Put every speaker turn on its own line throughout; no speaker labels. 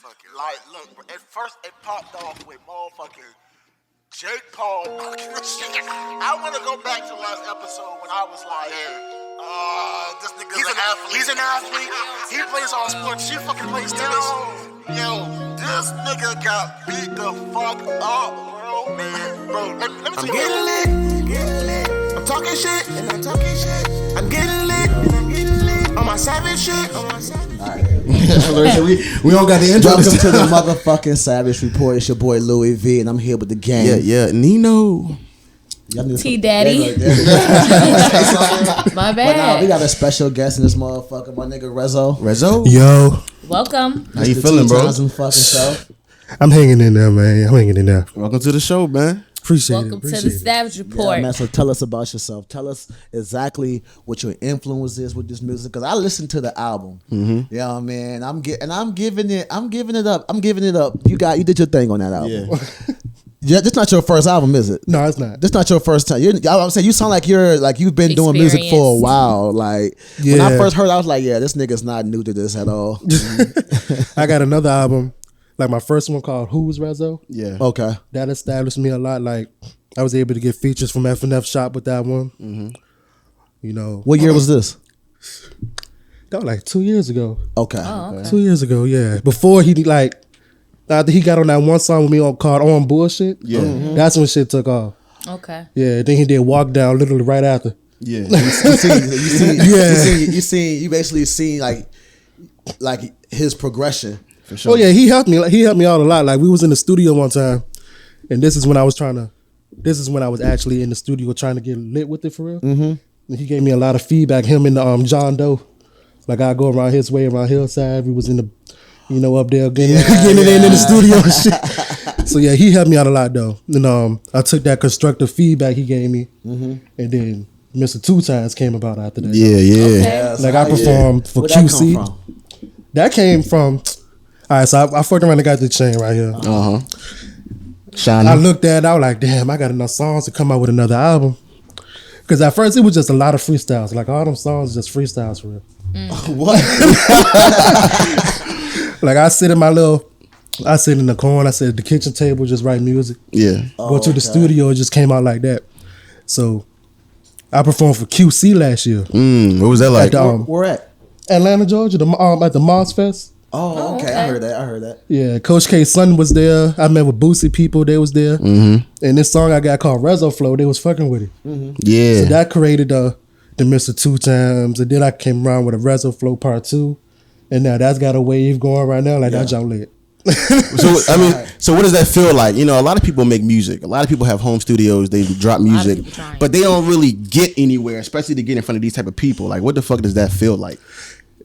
motherfucker. Like, look, at first it popped off with motherfucking Jake Paul knocking the shit. I want to go back to the last episode when I was like, this nigga's an athlete. He's an athlete. He plays all sports. She fucking plays tennis. Yo, this nigga got beat the fuck up, bro. Man, bro, let me tell you. I'm getting lit. I'm talking shit. And I'm talking shit. I'm getting lit. And I'm getting lit. On my savage shit. Alright.
we don't got the intro.
Welcome to the motherfucking Savage Report. It's your boy Louis V, and I'm here with the gang.
Yeah, Nino.
T Daddy. My bad.
But now we got a special guest in this motherfucker, my nigga Rezo.
Yo.
Welcome.
How you feeling, bro?
Fucking self.
I'm hanging in there, man. I'm hanging in there.
Welcome to the show, man.
Appreciate
Welcome to the Savage Report.
Yeah, man, so tell us about yourself. Tell us exactly what your influence is with this music, because I listened to the album.
Mm-hmm.
Yeah, man. I'm giving it up. You did your thing on that album. Yeah, this not your first album, is it?
No, it's not.
This not your first time. I'm saying you sound like you've been doing music for a while. Like when I first heard, I was like, yeah, this nigga's not new to this at all.
I got another album, like my first one called Who's Rezo.
Yeah.
Okay.
That established me a lot. Like I was able to get features from F&F Shop with that one.
Mm-hmm.
You know.
What year was this?
That was like 2 years ago.
Okay.
Oh, okay.
2 years ago, yeah. Before after he got on that one song with me called On Bullshit. Yeah. Mm-hmm. That's when shit took off.
Okay.
Yeah, then he did Walk Down literally right after.
Yeah.
You basically seen like his progression.
For sure.
Oh yeah, he helped me. He helped me out a lot. Like we was in the studio one time, and this is when I was actually in the studio trying to get lit with it for real. Mm-hmm. And he gave me a lot of feedback. Him and John Doe. Like I go around his way, around Hillside. We was in the, up there getting it in the studio and shit. So yeah, he helped me out a lot though. And I took that constructive feedback he gave me, and then Mr. Two Times came about after that.
Yeah.
Okay.
Like I performed for QC. That came from. All right, so I fucked around and got the chain right here.
Shiny.
I looked at it, I was like, damn, I got enough songs to come out with another album. Because at first it was just a lot of freestyles. Like all them songs just freestyles for real.
What?
Like I sit in the corner, I sit at the kitchen table, just write music.
Yeah.
Go to the studio, it just came out like that. So I performed for QC last year.
What was that like?
Where at?
Atlanta, Georgia, at the Moss Fest.
Oh, okay. I heard that.
Yeah, Coach K's son was there. I met with Boosie people. They was there. Mm-hmm. And this song I got called Rezo Flow, they was fucking with it. Mm-hmm. Yeah. So that created the Mr. Two Times. And then I came around with a Rezo Flow Part 2. And now that's got a wave going right now. Like that jump lit.
So what does that feel like? A lot of people make music. A lot of people have home studios. They drop music. But they don't really get anywhere, especially to get in front of these type of people. Like, what the fuck does that feel like?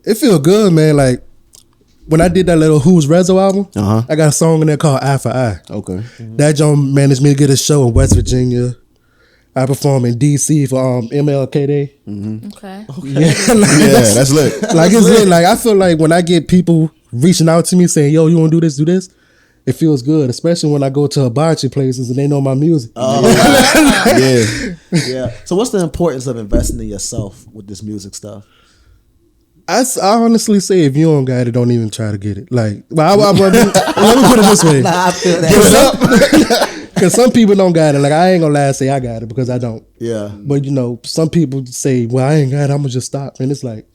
It feel good, man. Like, when I did that little Who's Rezo album, I got a song in there called Eye for Eye.
Okay.
That joint managed me to get a show in West Virginia. I performed in DC for MLK Day.
Mm-hmm. Okay.
Yeah,
that's lit.
Like it's lit. Like I feel like when I get people reaching out to me saying, "Yo, you want to do this? Do this?" It feels good, especially when I go to hibachi places and they know my music.
Yeah. So what's the importance of investing in yourself with this music stuff?
I honestly say if you don't got it, don't even try to get it. Like, let me put it this way.
I feel that.
Because some people don't got it. Like, I ain't gonna lie and say I got it because I don't.
Yeah.
But some people say, well, I ain't got it, I'm gonna just stop. And it's like,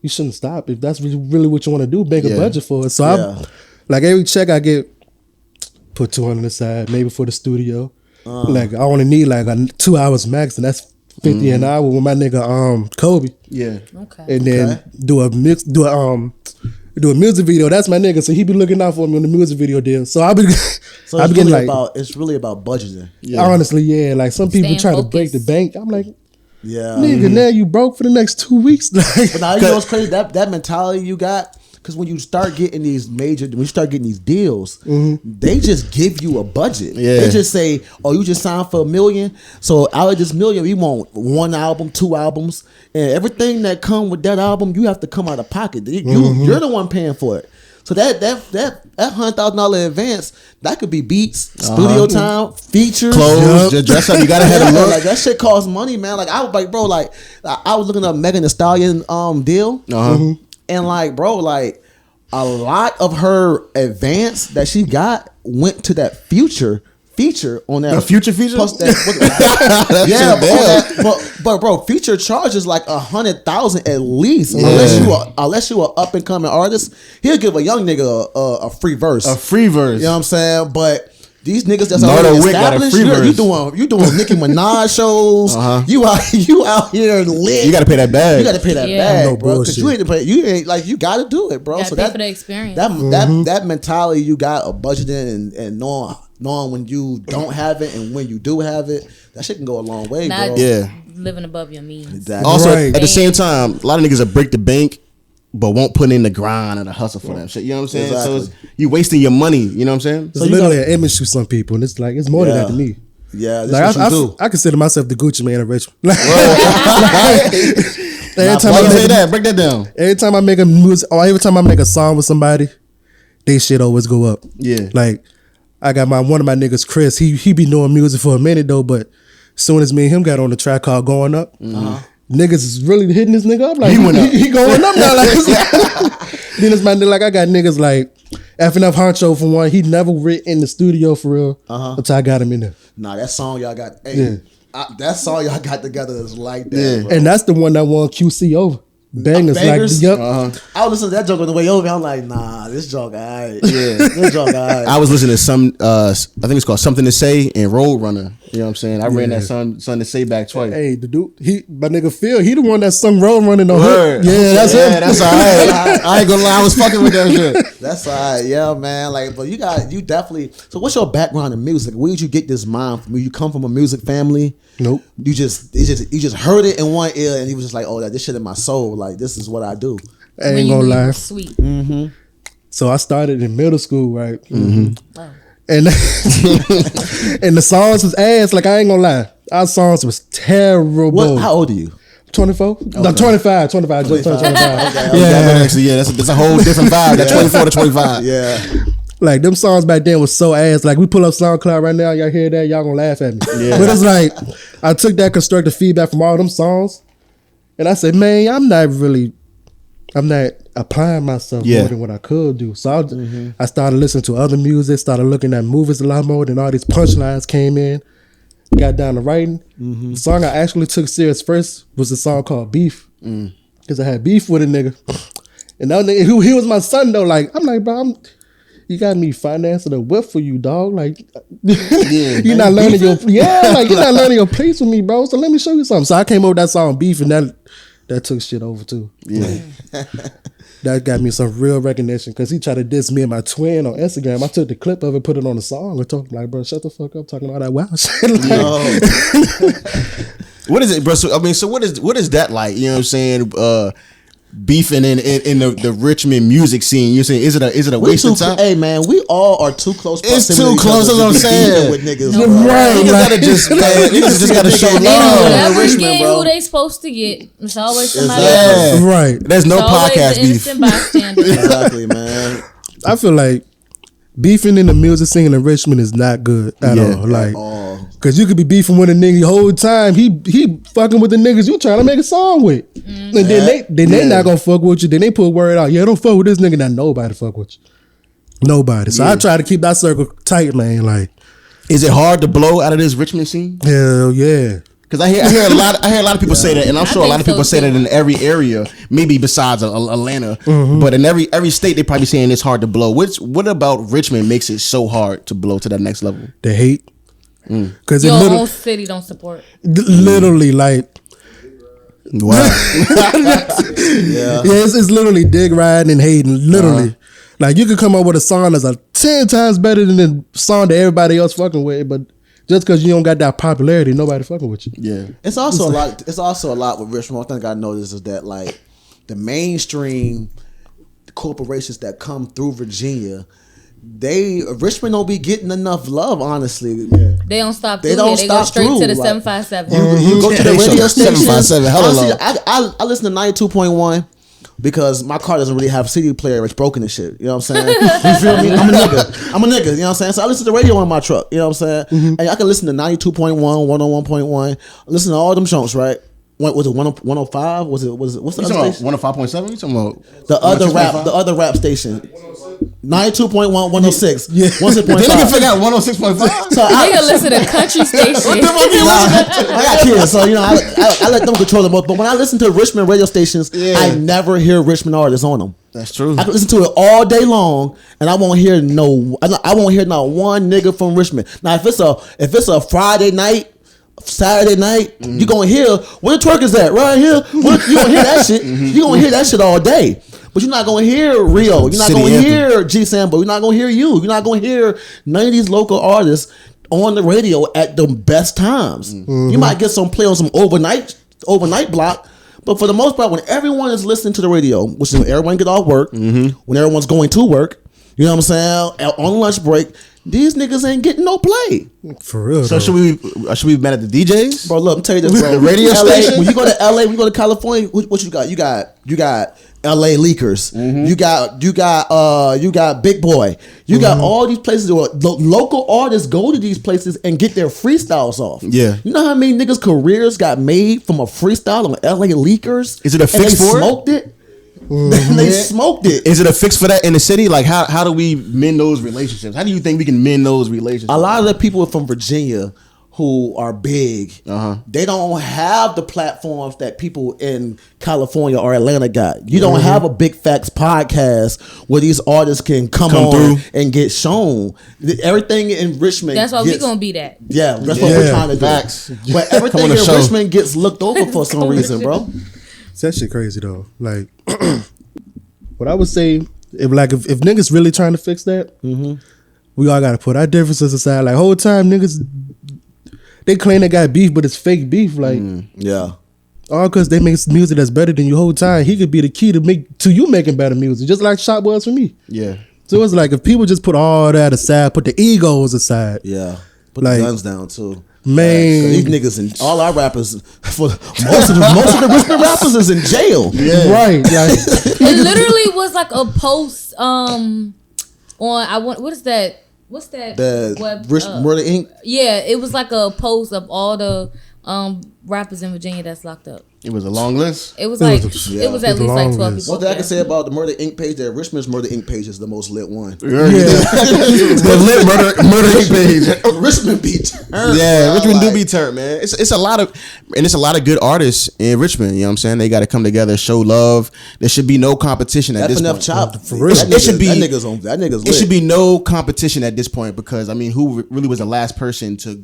you shouldn't stop. If that's really what you want to do, make a budget for it. So I'm like, every check I get, put $200 aside, maybe for the studio. Like, I only need like 2 hours max, and that's $50 an hour with my nigga Kobe.
Yeah.
Okay.
And then do a music video. That's my nigga, so he be looking out for me on the music video deal. So I be getting like
it's really about budgeting.
Yeah. Honestly, yeah. Like some people try to break the bank. I'm like,
yeah,
nigga, now you broke for the next 2 weeks.
But now you know what's crazy? That mentality you got. Because when you start getting these deals, they just give you a budget. Yeah. They just say, "Oh, you just signed for $1 million. So out of this $1 million, we want 1 album, 2 albums, and everything that come with that album, you have to come out of pocket. You're the one paying for it. So that $100,000 advance, that could be beats, studio time, features,
clothes, dress up. You gotta have a look.
Like that shit costs money, man. Like I was like, bro, I was looking up Megan Thee Stallion deal. And like, bro, like a lot of her advance that she got went to that Future feature on that.
The Future feature?
But bro, Future charges like 100,000 at least. Unless you are up and coming artist, he'll give a young nigga a free verse.
A free verse.
You know what I'm saying? But these niggas that's
Nardo
already
Wick got a
established,
free verse.
you doing Nicki Minaj shows. You out here lit.
You got to pay that bag.
You got to pay that
Yeah.
bag,
No
bro. Because
bullshit.
you ain't like you got to do it, bro.
Gotta
So
pay
that
for the experience.
that mentality you got of budgeting and knowing when you don't have it and when you do have it, that shit can go a long way,
Not
bro.
Yeah.
living above your means.
Exactly.
Also,
Right.
at the same time, a lot of niggas will break the bank, but won't put in the grind and the hustle for that shit. You know what I'm saying?
Exactly.
So you wasting your money. You know what I'm saying?
It's literally an image to some people, and it's like it's more than that to me.
Yeah, this
Like
what you do.
I consider myself the Gucci man of Richmond. Like, every
Nah,
time
Why
I
you say
make
that? Break that down.
every time I make a music, or every time I make a song with somebody, they shit always go up.
Yeah.
Like I got one of my niggas, Chris. He be doing music for a minute though, but as soon as me and him got on the track called Going Up, niggas is really hitting this nigga up. Like
He went up.
he going up now. Like, then it's my nigga. Like I got niggas like FNF Honcho for one. He never written in the studio for real until I got him in there.
Nah, that song y'all got.
Yeah.
Hey, that song y'all got together is like that.
Yeah.
Bro.
And that's the one that won QC over. Bangers,
Bangers?
like
I was listening to that joke on the way over. I'm like, nah, this joke, alright. Yeah, this joke, alright.
I was listening to some, I think it's called Something to Say and Road Runner. You know what I'm saying? I ran that Something to Say back twice.
Hey, the dude, my nigga Phil, he the one that sung Road Running on
Word.
Hook. Yeah, that's him.
That's all right. I ain't gonna lie, I was fucking with that shit.
That's alright, yeah, man. Like, but you definitely. So, what's your background in music? Where did you get this mind from? You come from a music family?
Nope.
You just heard it in one ear, and you was just like, oh, this shit in my soul. Like, this is what I do.
I ain't
When
gonna
you
lie.
Sweet.
So I started in middle school, right?
Wow.
And and the songs was ass. Like I ain't gonna lie, our songs was terrible.
What? How old are you?
24? No, 25. 25. Just turned 25.
Yeah, that's a whole different vibe. That 24 to 25.
Yeah.
Like them songs back then was so ass. Like we pull up SoundCloud right now, y'all hear that, y'all gonna laugh at me.
Yeah.
But it's like I took that constructive feedback from all them songs, and I said, man, I'm not applying myself more than what I could do. So I started listening to other music, started looking at movies a lot more. Then all these punchlines came in. Got down to writing. The song I actually took serious first was a song called Beef, because I had beef with a nigga, and that nigga, he was my son though. Like I'm like, bro, you got me financing a whip for you, dog. Like you're not learning your like you're not learning your place with me, bro. So let me show you something. So I came up with that song Beef, and that took shit over too.
Yeah.
That got me some real recognition because he tried to diss me and my twin on Instagram. I took the clip of it, put it on the song, and told him like, bro, shut the fuck up talking all that wild shit.
What is it, bro? So, I mean, so what is that like? You know what I'm saying? Beefing in the Richmond music scene. You're saying is it a waste of time?
Hey man, we all are too close.
It's
proximity
too close.
to
That's what I'm
be
saying.
With niggas,
No,
bro.
right.
Niggas gotta just niggas just gotta show
They
They
love.
do
love.
whatever
Richmond,
get
bro.
who they supposed to get. It's always somebody
Exactly.
else.
Right.
There's no
It's always
podcast
the
beef.
innocent bystander.
Exactly, man.
I feel like beefing in the music scene in Richmond is not good at all. Like, cause you could be beefing with a nigga the whole time. He fucking with the niggas you trying to make a song with, and then they not gonna fuck with you. Then they put word out, yeah, don't fuck with this nigga. Now nobody fuck with you, nobody. So I try to keep that circle tight, man. Like,
Is it hard to blow out of this Richmond scene?
hell yeah.
Because I hear a lot of people say that, and I'm sure a
think
lot of people
so,
say that
too.
in every area, maybe besides Atlanta, but in every state they probably saying it's hard to blow. What about Richmond makes it so hard to blow to that next level?
The hate, cause it
Your
literally,
own city don't support.
literally like.
Wow.
Yeah, it's literally dig riding and hating. Literally, like you could come up with a song that's 10 times better than the song that everybody else fucking with, but just because you don't got that popularity, nobody fucking with you.
Yeah.
It's also a lot. It's also a lot with Richmond. One thing I noticed is that like the mainstream corporations that come through Virginia, Richmond don't be getting enough love. Honestly,
They don't stop
They
through
don't
here. They go
stop
straight
through,
to the
like-
757.
you go to the
They
radio
show
station.
757, hella
Honestly,
low.
I listen to 92.1 because my car doesn't really have a CD player. It's broken and shit. You know what I'm saying? You feel me? I'm a nigga. You know what I'm saying? So I listen to the radio on my truck. You know what I'm saying? And I can listen to 92.1, 101.1. Listen to all them chunks, right? What was it? 105? Was it? What's the other station?
105.7. You talking about
The other rap station. 92.1, 106.
Yeah.
106.5.
They nigga figure out 106.5.
So
Nigga listen to country station.
I got kids, so I let them control the most. But when I listen to Richmond radio stations, I never hear Richmond artists on them.
That's true.
I can listen to it all day long, and I won't hear not one nigga from Richmond. Now, if it's a Friday night, Saturday night, you gonna hear where the twerk is at right here. You gonna hear that shit. You gonna hear that shit all day. But you're not gonna hear Rio. You're not gonna hear G Sambo. You're not gonna hear you. You're not gonna hear none of these local artists on the radio at the best times. You might get some play on some overnight block. But for the most part, when everyone is listening to the radio, which is when everyone get off work, when everyone's going to work, you know what I'm saying, on lunch break, these niggas ain't getting no play.
For real.
So should we be mad at the DJs?
Bro, look, I'm telling you this, bro.
The radio
LA,
station?
when you go to LA, when you go to California, what you got? You got LA Leakers. You got Big Boy. You got all these places where local artists go to these places and get their freestyles off.
Yeah.
You know how many niggas' careers got made from a freestyle on LA Leakers?
Is it a fix for it?
Smoked it. They smoked it.
Is it a fix for that in the city? Like how do we mend those relationships? How do you think we can mend those relationships?
A lot of the people from Virginia who are big, they don't have the platforms that people in California or Atlanta got. You don't have a Big Facts podcast where these artists can come on through and get shown. Everything in Richmond.
That's why we're gonna be that.
Yeah, that's what we're trying to do.
Facts.
But everything in Richmond gets looked over for some reason, bro.
That shit crazy though. Like, what I would say, if niggas really trying to fix that, we all gotta put our differences aside. Like, whole time niggas, they claim they got beef, but it's fake beef. Like, all because they make music that's better than you. Whole time he could be the key to you making better music, just like Shot was for me.
Yeah.
So it's like if people just put all that aside, put the egos aside.
Yeah. Put
like,
the guns down too.
Man,
these niggas and all our rappers, for most of the Richmond rappers is in jail.
Yeah. Right. Like,
it literally was like a post on what is that? What's that?
The
web,
Murder Inc.
Yeah, it was like a post of all the rappers in Virginia that's locked up.
It was a long list.
It was at least like 12 people.
One thing I can say about the Murder Inc. page, that Richmond's Murder Inc. page is the most lit one.
The lit Murder Inc. page.
Richmond be turned.
Yeah, Richmond do be turned, man. It's a lot of good artists in Richmond. You know what I'm saying? They got to come together, show love. There should be no competition at this point.
Chopped
for real.
That nigga's lit.
It should be no competition at this point because I mean, who really was the last person to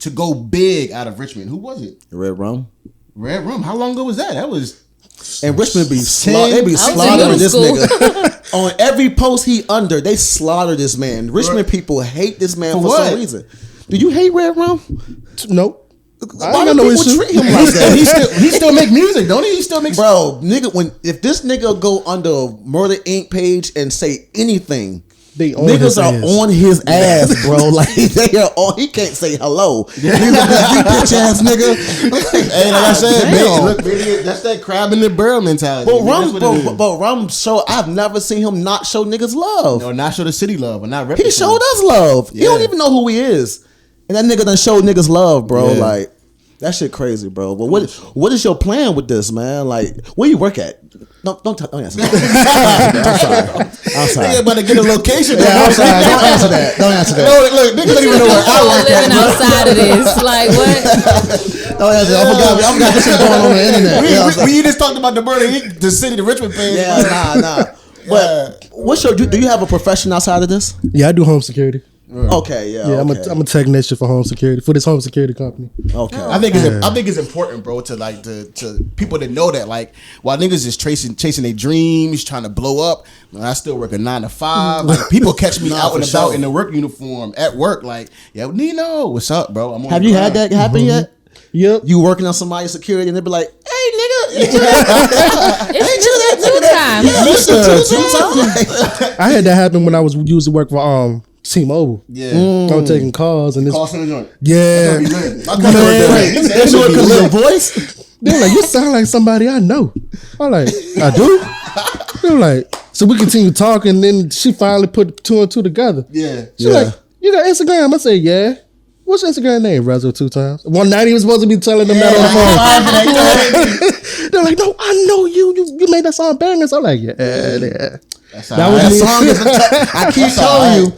go big out of Richmond? Who was it?
Red Rum.
Red Rum. How long ago was that? That was.
And Richmond be slaughtering this nigga. On every post he under, they slaughter this man. Richmond people hate this man for some reason. Do you hate Red Rum?
Nope.
Why do people treat him like that?
he still make music, don't he? He still makes.
Bro, nigga, if this nigga go under Murder Inc. page and say anything, niggas are on his ass, bro. Like they are on. He can't say hello. You bitch ass nigga.
Hey, like I said, man, look, baby, that's that crab in the barrel mentality.
But Rum show. I've never seen him not show niggas love.
Or not show the city love, or not rep.
He showed us love. Yeah. He don't even know who he is, and that nigga done showed niggas love, bro. Yeah. Like that shit crazy, bro. But what is your plan with this, man? Like where you work at? Don't answer that. I'm sorry.
Nigga about to get a location.
Yeah, I'm sorry. Don't answer that.
No, look, niggas don't even know where I work
living outside of this. Like what?
Don't answer that. I forgot this shit going on the internet.
We just talked about the Murder Inc., the city, the Richmond page.
Yeah, nah. But what's your? Do you have a profession outside of this?
Yeah, I do home security.
Okay, yeah.
I'm a technician for home security for this home security company.
Okay,
I think it's important, bro, to people to know that like while niggas is chasing their dreams, trying to blow up, man, I still work a 9 to 5. Like, people catch me out and about in the work uniform at work, like, yo, Nino, what's up, bro?
Have you had that happen yet?
Yep.
You working on somebody's security and they be like, hey nigga,
it's 2 times.
Two times.
I had that happen when I was used to work for T-Mobile.
Yeah.
I was taking calls and this.
Call center joint.
Yeah.
That's your voice.
They were like, you sound like somebody I know. I'm like, I do? They were like, so we continue talking, then she finally put 2 and 2 together.
Yeah.
She's like, you got Instagram? I said, yeah. What's your Instagram name? Rezo 2 times. One night he was supposed to be telling them that on the phone. They're like, no, I know you. You made that song bangers. I'm like, yeah.
That song is. I keep telling you,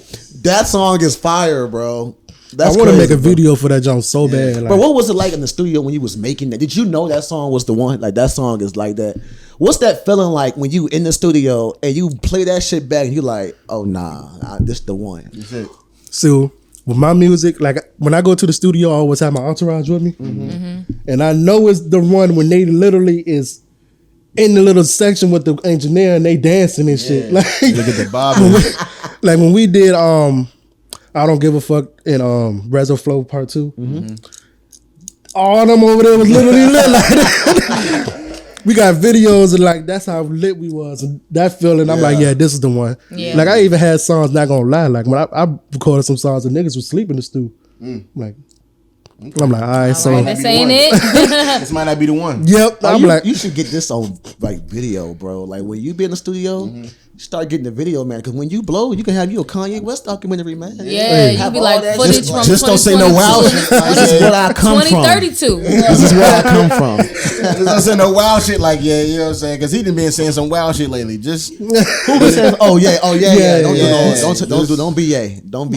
that song is fire, bro.
I want to make a video for that John so bad. Like,
but what was it like in the studio when you was making that? Did you know that song was the one? Like that song is like that. What's that feeling like when you in the studio and you play that shit back and you like, oh nah, this the one.
So with my music, like when I go to the studio, I always have my entourage with me, and I know it's the one when they literally is in the little section with the engineer and they dancing and shit. Like
look at the bob.
Like when we did I Don't Give a Fuck in Rezo Flow Part 2. All of them over there was literally lit like that. We got videos and like that's how lit we was. And that feeling, I'm like, yeah, this is the one. Yeah. Like I even had songs, not gonna lie. Like when I recorded some songs, the niggas was sleeping in the stew. Like I'm like, all right, so
been saying it.
This might not be the one.
Yep. I'm like,
you should get this on like video, bro. Like when you be in the studio, you start getting the video, man. Because when you blow, you can have you a Kanye West documentary, man.
Yeah, you be like footage from
just don't say no wild shit.
This is where I come from.
2032.
This is where I come from.
Just don't say no wild shit like you know what I'm saying? Because he done been saying some wild shit lately. Just
who been saying? Oh yeah. Don't be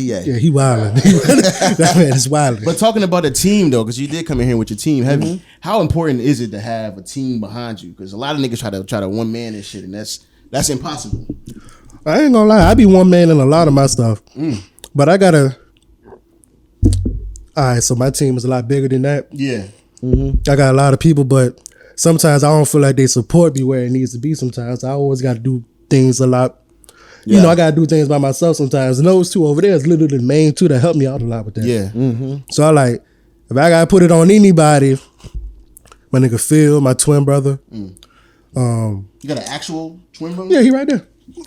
yay.
yeah, he wilding. That man is wilding.
But talking about a team though, because you did come in here with your team heavy. How important is it to have a team behind you? Because a lot of niggas try to one man and shit, and that's impossible.
I ain't gonna lie, I be one man in a lot of my stuff, but I gotta. All right, so my team is a lot bigger than that.
Yeah,
I got a lot of people, but sometimes I don't feel like they support me where it needs to be. Sometimes I always got to do things a lot. You know, I gotta do things by myself sometimes, and those two over there is literally the main two that help me out a lot with that.
Yeah.
So I like if I gotta put it on anybody, my nigga Phil, my twin brother.
You got an actual twin brother?
Yeah, he right there.
Yep.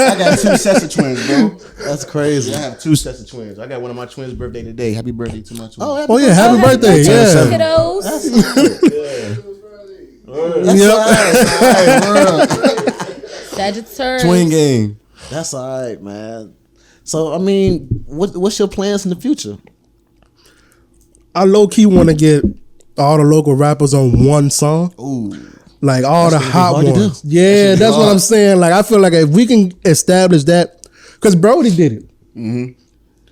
I got 2 sets of twins, bro.
That's crazy.
I have 2 sets of twins. I got one of my twins' birthday today. Happy birthday to my twins.
Oh
yeah, happy birthday. Yeah.
Sagittarius.
Twin game.
That's all right, man. So I mean, what's your plans in the future?
I low key want to get all the local rappers on one song.
Ooh.
Like all the hot ones.
Yeah,
that's what I'm saying. Like I feel like if we can establish that, because Brody did it.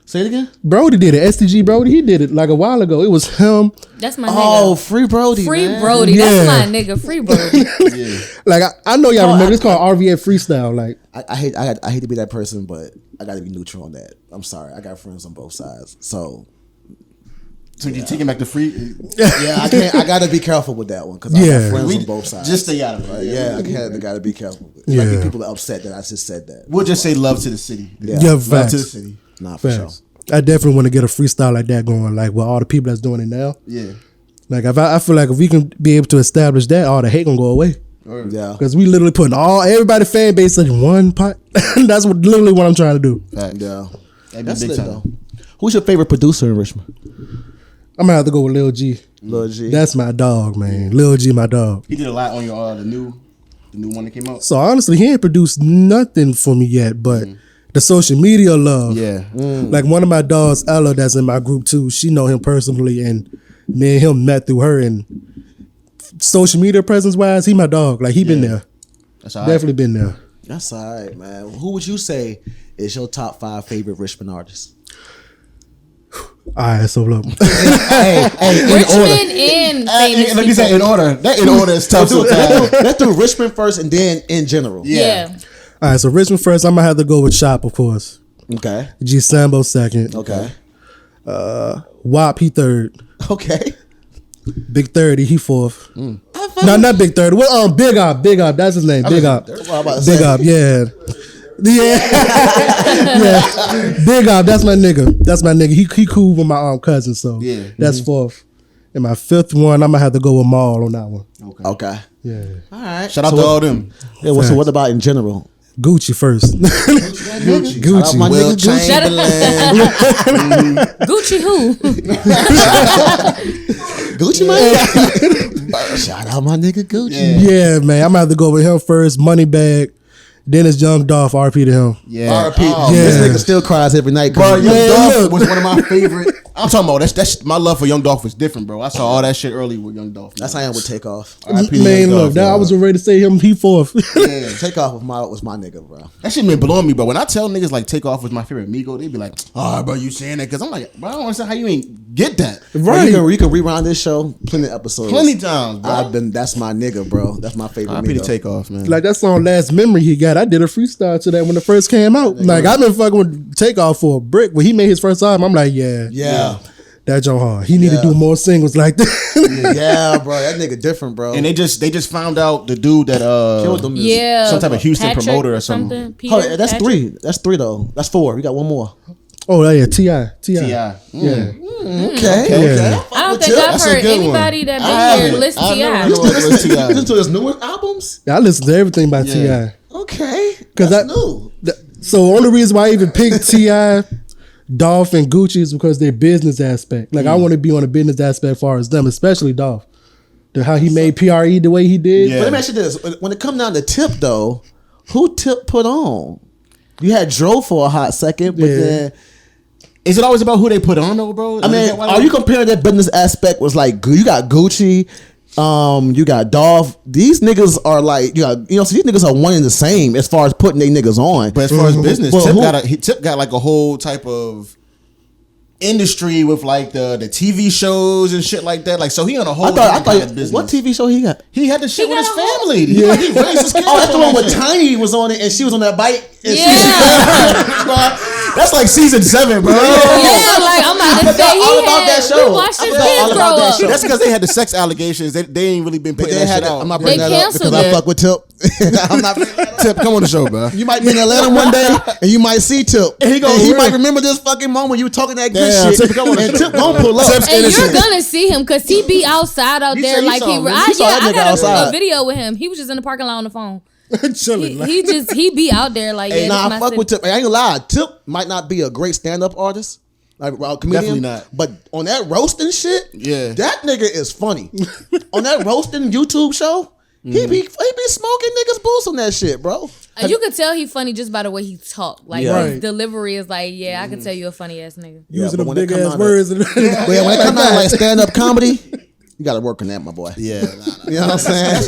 Say it again.
Brody did it. STG Brody, he did it like a while ago. It was him.
That's my nigga.
Oh, Free Brody.
Free
man.
Brody. That's my nigga. Free Brody.
Like I know y'all remember. It's called RVA Freestyle. Like
I hate to be that person, but I got to be neutral on that. I'm sorry. I got friends on both sides, so.
So you taking back the free?
Yeah, I can't. I got to be careful with that one because I got friends on both sides.
Just stay out of it.
I got to be careful. There might be people are upset that I just said that.
We'll just say love to the city.
Yeah,
love to the city.
Nah, for sure.
I definitely want to get a freestyle like that going. Like with all the people that's doing it now.
Yeah.
Like if I feel like if we can be able to establish that, all the hate gonna go away.
Yeah,
because we literally putting everybody fan base in one pot. That's literally what I'm trying to do.
Yeah,
that's big time.
Though. Who's your favorite producer in Richmond?
I'm gonna have to go with Lil G.
Lil G,
that's my dog, man. Lil G, my dog.
He did a lot on your the new one that came out.
So honestly, he ain't produced nothing for me yet, but the social media love.
Yeah,
like one of my dogs, Ella, that's in my group too. She know him personally, and me and him met through her. And social media presence wise, he my dog. Like he been there.
That's all
definitely been there.
That's all right, man. Who would you say is your top 5 favorite Richmond artists?
All right, so look.
hey,
Richmond in famous.
Let me say in order. That in order is tough.
Let's do Richmond first, and then in general.
Yeah.
All right, so Richmond first. I'm gonna have to go with Shop, of course.
Okay.
G Sambo second.
Okay.
WAP he third.
Okay.
Big 30 he fourth. No, not Big 30. Well, Big Op. That's his name. Big Op. Big Op. Yeah. Yeah. Big Op. That's my nigga. He cool with my cousin. So
yeah,
that's fourth. And my fifth one, I'm gonna have to go with Maul on that one.
Okay.
Yeah.
All right.
Shout out to all them.
Yeah. So what about in general?
Gucci first. Gucci.
My nigga Gucci.
Gucci who?
Gucci man. Shout out my nigga Gucci.
Yeah, man. I'm gonna have to go with him first. Moneybag. Then it's Young Dolph, RP to him.
Yeah.
R.I.P.
Oh,
This
yeah.
nigga still cries every night.
Bro, Young
Man,
Dolph
look.
was one of my favorite. I'm talking about that's my love for Young Dolph was different, bro. I saw all that shit early with Young Dolph.
That's how I am with Takeoff.
R.I.P. to
Man,
Young
look,
Dolph,
now I
yo.
was ready to say him. He fourth.
Yeah.
Takeoff was my nigga, bro.
That shit been blowing me, bro. When I tell niggas like Takeoff was my favorite Migo, they be like, "Oh, bro, you saying that?" Because I'm like, bro, I don't understand how you ain't get that.
Bro, you can rewind this show plenty of episodes.
Plenty times, bro.
That's my nigga, bro. That's my favorite.
R.I.P. to
Migo.
Takeoff, man.
Like that song Last Memory he got. I did a freestyle to that when it first came out. Like I've been fucking with Takeoff for a brick. When he made his first album, I'm like, yeah. That Joe hard. He need to do more singles like that.
Yeah, bro. That nigga different, bro.
And they just found out the dude that
killed them.
Yeah,
some type of Houston
Patrick
promoter or something.
Peter,
Hold on, that's
Patrick.
3. That's 3 though. That's 4. You got one more.
Oh yeah, T.I.
Yeah.
Yeah.
Okay.
Yeah.
I don't think I've
That's a
heard
good one.
anybody that
I
been here
haven't.
list
I never
T.I.
heard of it.
You listen to his newer albums?
I listen to everything by T.I.
Okay.
Because
That's new.
So only reason why I even picked T.I., Dolph, and Gucci is because their business aspect. Like I want to be on the business aspect as far as them, especially Dolph. How he made PRE the way he did.
Yeah.
But let me ask you this: when it come down to Tip, though, who Tip put on? You had Dro for a hot second, but then
Is it always about who they put on though, bro?
I mean, are you comparing that business aspect? Was like you got Gucci, you got Dolph. These niggas are like so these niggas are one and the same as far as putting they niggas on.
But as far as business,
Well,
Tip got like a whole type of industry with like the TV shows and shit like that. Like, so he on a whole
I
different kind
thought
of business.
what TV show he got?
He had the shit
He
with his
got a whole-
family. He raised his kids.
Oh, that's the
on
one
that
where
shit.
Tiny was on it and she was on that bike. And
Yeah.
That's like season 7, bro.
Yeah, like I'm about to say
all
he
about that show.
We watched
I
his
forgot all
kids
about
grow
that
up.
show.
That's because they had the sex allegations. They ain't really been
But
putting
they
that
had
shit
to,
out.
I'm not bringing
They
that up because
canceled
I
it.
fuck with Tip. I'm not bringing that up.
Tip, come on the show, bro.
You might be in Atlanta one day and you might see Tip.
And he
might remember this fucking moment you talking that good
Damn,
shit.
Tip, come on the
And
show.
Tip gonna pull up.
Tip's
And
innocent.
you're gonna see him because he be outside out
You
there
said you
like
saw him. You
saw that
I
nigga
got
outside.
a video with him. He was just in the parking lot on the phone.
Chilling.
He be out there like
Hey,
yeah.
nah,
this
I
my
fuck with
city.
Tip. I ain't gonna lie. Tip might not be a great stand-up artist, like comedian.
Definitely not.
But on that roasting shit,
Yeah.
that nigga is funny. On that roasting YouTube show, he be smoking niggas boots on that shit, bro.
You can tell he funny just by the way he talk. Like
Yeah.
his
Right.
delivery is like, yeah, I can tell you a funny ass nigga.
Using
but
them
when it
big
come
ass
down to-
words.
But yeah, when it comes down to like stand-up comedy, you gotta work on that, my boy.
Yeah,
You know what I'm saying?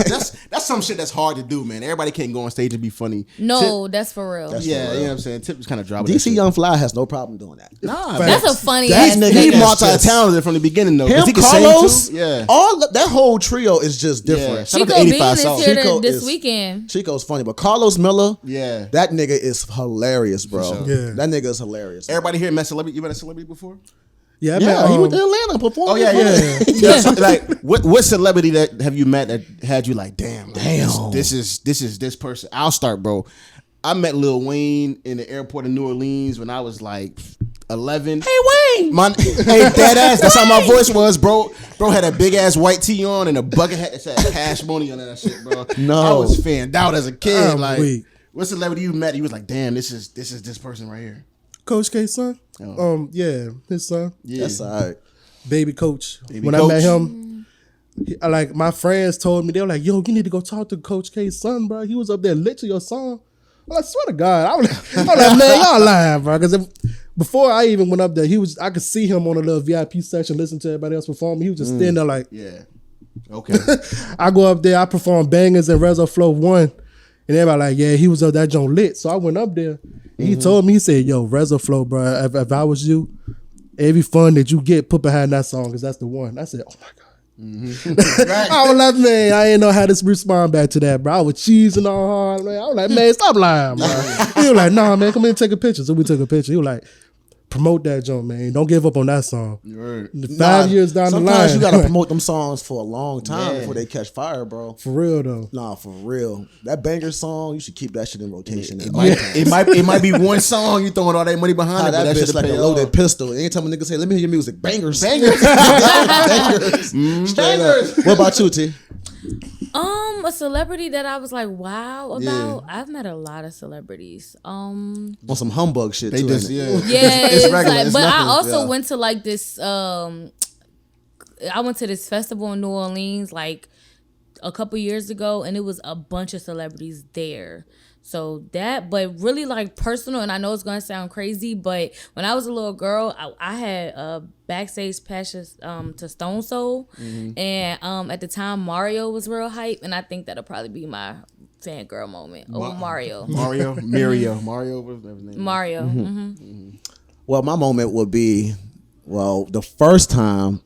that's some shit that's hard to do, man. Everybody can't go on stage and be funny.
No, that's for real.
Yeah, you know what I'm saying. Tip is kind of dropping.
DC Young Fly has no problem doing that.
Nah,
That's a funny
That
ass
nigga
he
is
nigga.
multi-talented from the beginning though. 'cause
Him,
he can
Carlos,
sing too. Yeah.
that whole trio is just different.
Yeah. Shout out to
Chico
85
Bean is
South.
here
Chico
this
is-
weekend.
Chico's funny, but Carlos Miller,
Yeah.
that nigga is hilarious, bro.
sure.
Yeah.
That nigga is hilarious.
Everybody here met celebrity. You met a celebrity before?
Yeah,
Yeah, he
man.
went to Atlanta performing.
Oh yeah, yeah.
Yeah.
So, like, what celebrity that have you met that had you like, damn, this is this person? I'll start, bro. I met Lil Wayne in the airport in New Orleans when I was like 11.
Hey Wayne,
Hey, dead ass. That's how my voice was, bro. Bro had a big ass white tee on and a bucket hat that said Cash Money on that shit, bro.
No.
I was fanned out as a kid.
I'm
like,
weak.
what celebrity you met? He was like, damn, this is this person right here.
Coach K's son.
Oh.
Yeah, his son.
Yeah.
that's all right.
Baby Coach.
Baby
when
Coach.
I met him, like my friends told me, they were like, "Yo, you need to go talk to Coach K's son, bro. He was up there lit to your song." I swear to God, I'm like, man, y'all lying, bro. Because before I even went up there, I could see him on a little VIP section, listening to everybody else perform. He was just standing there like,
Yeah. Okay.
I go up there, I perform Bangers and Rezo Flow 1. And everybody like, yeah, he was up that joint lit. So I went up there and he told me, he said, yo, Rezo Flow, bro, if I was you, every fun that you get, put behind that song, because that's the one. I said, oh my God. I was like, man, I ain't know how to respond back to that, bro. I was cheesing all hard, man. I was like, man, stop lying, bro. He was like, nah, man, come in and take a picture. So we took a picture. He was like, promote that joint, man. Don't give up on that song.
Right.
5 years down the line.
Sometimes you gotta promote them songs for a long time before they catch fire, bro.
For real, though.
Nah, for real. That banger song, you should keep that shit in rotation.
It might be one song you throwing all that money behind it, but
That
that
bitch
shit
like a
pay
loaded
off.
pistol. Anytime a nigga say, "Let me hear your music," bangers,
Bangers.
bangers, straight up. What about you, T?
A celebrity that I was like, wow about.
Yeah.
I've met a lot of celebrities.
On some humbug shit
They
too.
just
ain't it?
Yeah,
It's
it's
regular.
like,
It's
but
nothing.
I also
Yeah.
went to like this. I went to this festival in New Orleans like a couple years ago, and it was a bunch of celebrities there. So that, but really like personal, and I know it's gonna sound crazy, but when I was a little girl, I had a backstage passes to Stone Soul, and at the time Mario was real hype, and I think that'll probably be my fangirl moment over Mario.
Mario, what's his name?
Mario.
Well, my moment would be, the first time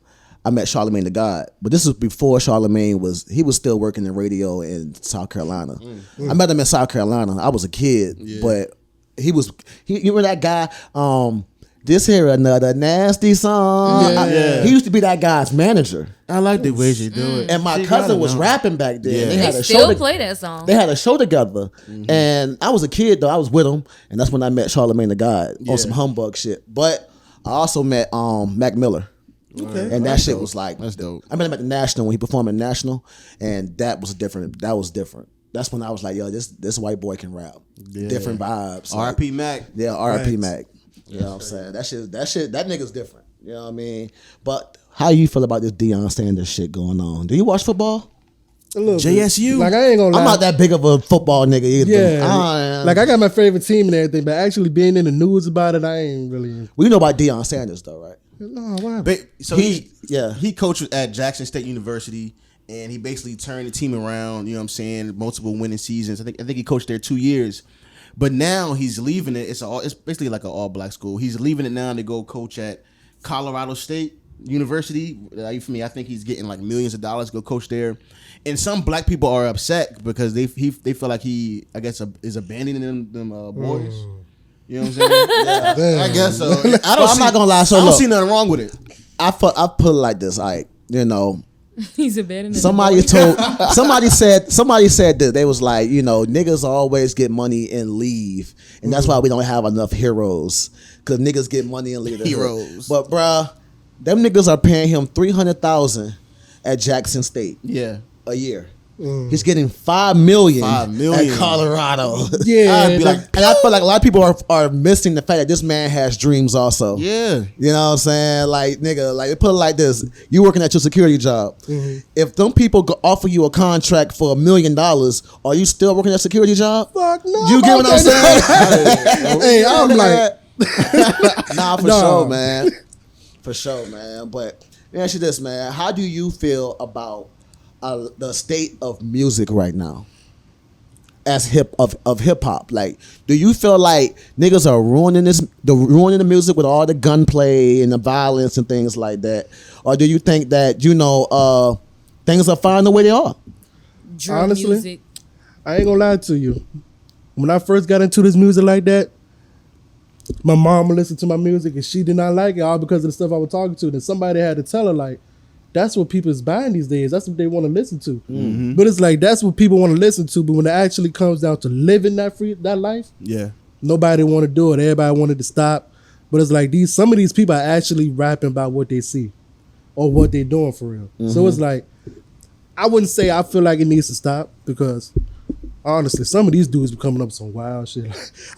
I met Charlamagne the God, but this was before Charlamagne was still working in radio in South Carolina. I met him in South Carolina. I was a kid, but you remember that guy, this here another nasty song. He used to be that guy's manager.
I like the way you do it.
And my cousin was rapping back then.
They still play that song.
They had a show together. And I was a kid though. I was with him. And that's when I met Charlamagne the God on some humbug shit. But I also met Mac Miller.
Okay.
And that shit was like,
that's dope.
I met him at the National when he performed at National, and that was different. That's when I was like, yo, this white boy can rap. Different vibes.
R.I.P. Mac.
Yeah, R.I.P. Mac. You know what I'm saying? That nigga's different. You know what I mean? But how you feel about this Deion Sanders shit going on? Do you watch football?
A little
JSU.
Bit. Like I ain't gonna lie.
I'm not that big of a football nigga either.
Yeah. Like I got my favorite team and everything, but actually being in the news about it, I ain't really.
We know about Deion Sanders though, right?
No, what?
So he coached at Jackson State University, and he basically turned the team around. You know what I'm saying? Multiple winning seasons. I think he coached there 2 years, but now he's leaving it. It's basically like an all black school. He's leaving it now to go coach at Colorado State University. You feel me? I think he's getting like millions of dollars to go coach there, and some black people are upset because they feel like he, I guess, is abandoning them boys. You know what I'm saying? I guess so. I'm not gonna lie. So I don't see nothing wrong with it.
I put it like this. Like, you know,
he's abandoning.
Somebody said that they was like, you know, niggas always get money and leave, and that's why we don't have enough heroes, because niggas get money and leave.
Heroes.
But bruh, them niggas are paying him $300,000 at Jackson State.
Yeah,
a year. He's getting $5 million at Colorado.
Yeah,
and I feel like a lot of people are missing the fact that this man has dreams also.
Yeah,
you know what I'm saying? Like, nigga, like put it like this: you working at your security job. If them people offer you a contract for $1 million, are you still working at a security job?
Fuck no.
You get what I'm saying?
Hey, I'm like,
for sure, man. For sure, man. But let me ask you this, man: how do you feel about the state of music right now as hip hop? Like, do you feel like niggas are ruining the music with all the gunplay and the violence and things like that, or do you think that, you know, things are fine the way they are?
Honestly,
music.
I ain't gonna lie to you. When I first got into this music like that, my mom listened to my music and she did not like it all because of the stuff I was talking to. Then somebody had to tell her, like, that's what people is buying these days. That's what they want to listen to. But it's like, that's what people want to listen to. But when it actually comes down to living that life, nobody want to do it. Everybody wanted to stop. But it's like some of these people are actually rapping about what they see or what they're doing for real. So it's like, I wouldn't say I feel like it needs to stop, because honestly, some of these dudes be coming up with some wild shit.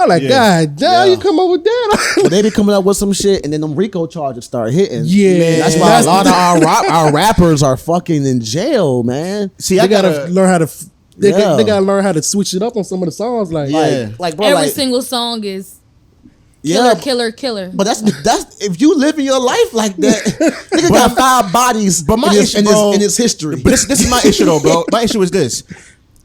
I'm like, God damn, you come up with that?
They be coming up with some shit, and then them RICO charges start hitting.
Yeah,
man, that's why a lot of our rappers are fucking in jail, man.
See, they gotta learn how to. They gotta learn how to switch it up on some of the songs. Like
bro,
every single song is killer.
But that's if you living your life like that, nigga got 5 bodies. But my issue, in his history.
But this is my issue though, bro. My issue is this: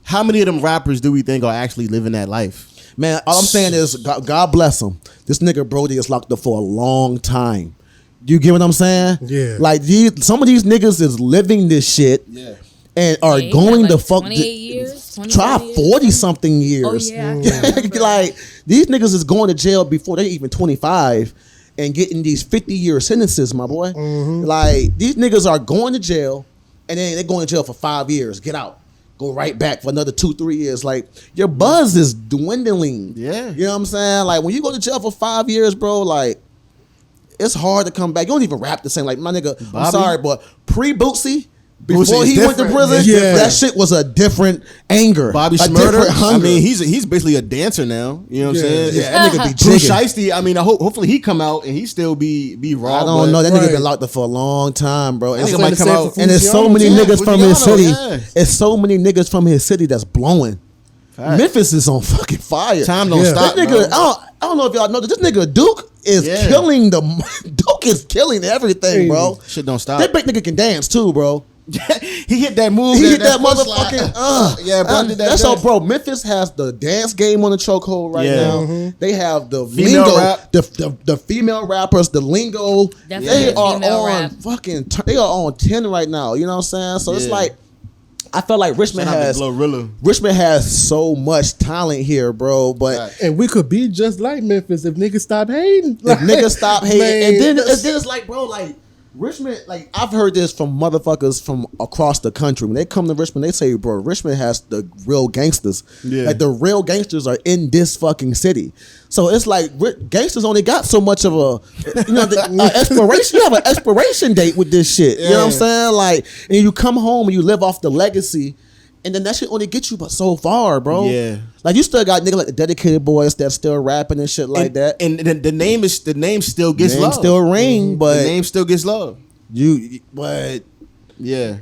how many of them rappers do we think are actually living that life?
Man, all I'm saying is, God bless him. This nigga Brody is locked up for a long time. You get what I'm saying?
Yeah.
Like, some of these niggas is living this shit.
Yeah.
And are going to fuck.
28 years?
Try 40 something years.
Oh, yeah.
Like, these niggas is going to jail before they even 25 and getting these 50-year sentences, my boy. Like, these niggas are going to jail, and then they're going to jail for 5 years. Get out. Go right back for another 2-3 years. Like, your buzz is dwindling.
Yeah.
You know what I'm saying? Like, when you go to jail for 5 years, bro, like, it's hard to come back. You don't even rap the same. Like, my nigga, Bobby? I'm sorry, but pre-Bootsy, before he went to prison, that shit was a different anger.
Bobby Shmurda, I mean, he's basically a dancer now. You know what I'm saying?
Yeah, that nigga be
Bruce
jigging.
Shiesty, I mean, hopefully he come out and he still be raw.
I don't know. That nigga been locked up for a long time, bro. And
nigga might come out.
And there's so many niggas from his city.
Yeah.
It's so many niggas from his city that's blowing. Memphis is on fucking fire.
Time don't stop.
This nigga, I don't know if y'all know this nigga Duke is killing Duke is killing everything, bro.
Shit don't stop.
That big nigga can dance too, bro.
He hit that move.
He hit that motherfucking.
Yeah, bro. Did that
that's all, bro. Memphis has the dance game on the chokehold right now.
Mm-hmm.
They have the
Female
lingo,
rap.
the female rappers, the lingo.
Definitely
They are
female
on
rap.
fucking. They are on 10 right now. You know what I'm saying? So it's like, I feel like Richmond has so much talent here, bro. But
And we could be just like Memphis if niggas stop hating.
if niggas stop hating,
Man,
and then it's like, bro, like Richmond, like I've heard this from motherfuckers from across the country. When they come to Richmond, they say, bro, Richmond has the real gangsters.
Yeah.
Like the real gangsters are in this fucking city. So it's like gangsters only got so much of a, expiration. You have an expiration date with this shit. You know what I'm saying? Like, and you come home and you live off the legacy. And then that shit only gets you but so far, bro.
Yeah.
Like you still got niggas like the Dedicated Boys that still rapping and shit like that.
And the name still gets love.
Still ring, but
the name still gets love.
but
Yeah.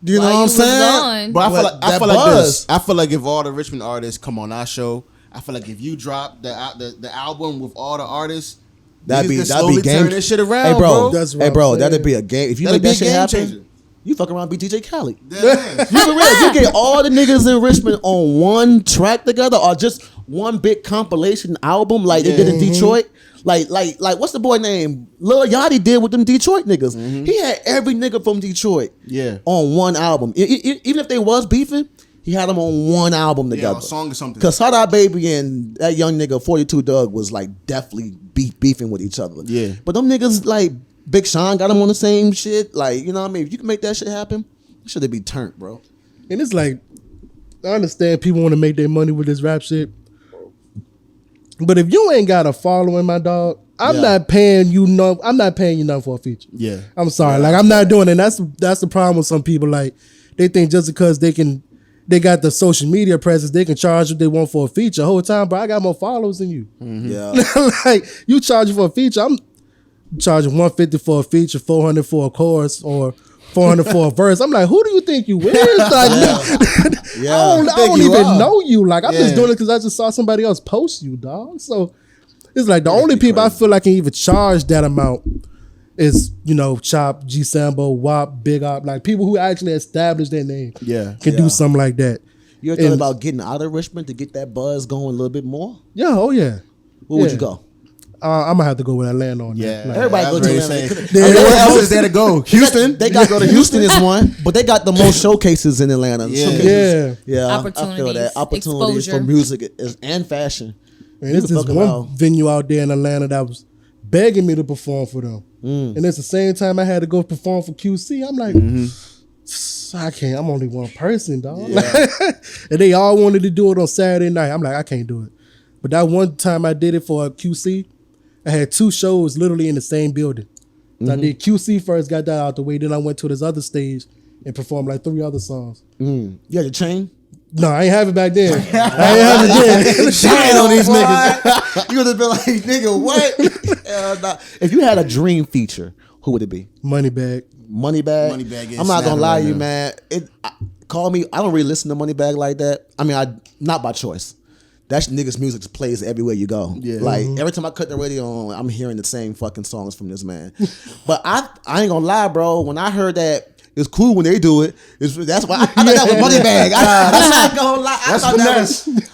you know what I'm saying?
But I feel like
buzz.
this. I feel like if all the Richmond artists come on our show, I feel like if you drop the album with all the artists,
That'd be
slowly
game.
turn this shit around,
Hey, bro.
That's what
Hey,
I'm
bro.
saying.
That'd be a game. If you
That'd
make
be
that
a
shit
game
happen,
changer.
you fuck around, be DJ Khaled.
Yeah.
You for real? You get all the niggas in Richmond on one track together, or just one big compilation album like they did in Detroit. Like what's the boy name? Lil Yachty did with them Detroit niggas. He had every nigga from Detroit on one album. Even if they was beefing, he had them on one album together.
a song or something.
Cause Hot Baby and that young nigga 42 Doug was like definitely beefing with each other.
Yeah.
But them niggas like Big Sean got them on the same shit. Like, you know what I mean? If you can make that shit happen, should it be turned, bro?
And it's like, I understand people want to make their money with this rap shit. But if you ain't got a following, my dog, I'm not paying you nothing for a feature.
Yeah.
I'm sorry. Like, I'm not doing it. And that's the problem with some people. Like, they think just because they got the social media presence, they can charge what they want for a feature. The whole time, bro, I got more followers than you.
Yeah.
Like, you charging for a feature, I'm charging $150 for a feature, $400 for a chorus, or $400 for a verse. I'm like, who do you think you is? Like, I don't even know you. Like, I'm just doing it because I just saw somebody else post you, dog. So it's like the only people I feel like can even charge that amount is, Chop, G Sambo, WAP, Big Op, like people who actually established their name. Can do something like that.
You ever thought about getting out of Richmond to get that buzz going a little bit more?
Yeah, oh yeah.
Where would you go?
I'm gonna have to go with Atlanta on that.
Yeah.
Like,
Everybody go to Atlanta.
Where else is there to go? Houston.
They got to go to Houston is one, but they got the most showcases in Atlanta.
Yeah.
I feel that opportunities for music and fashion.
And there's this one venue out there in Atlanta that was begging me to perform for them. And it's the same time I had to go perform for QC. I'm like, I can't. I'm only one person, dog. And they all wanted to do it on Saturday night. I'm like, I can't do it. But that one time I did it for QC, I had 2 shows literally in the same building. So I did QC first, got that out the way. Then I went to this other stage and performed like 3 other songs.
You had your chain?
No, I ain't have it back then. I ain't have it then.
Shine on these niggas. You would have been like, nigga, what? If you had a dream feature, who would it be?
Moneybag.
Moneybag. I'm not gonna lie to you, man. Call me. I don't really listen to Moneybag like that. I mean, not by choice. That nigga's music plays everywhere you go. Yeah. Like every time I cut the radio on, I'm hearing the same fucking songs from this man. But I ain't gonna lie, bro. When I heard that, it's cool when they do it. That's why I thought that was Moneybag. I'm not gonna lie.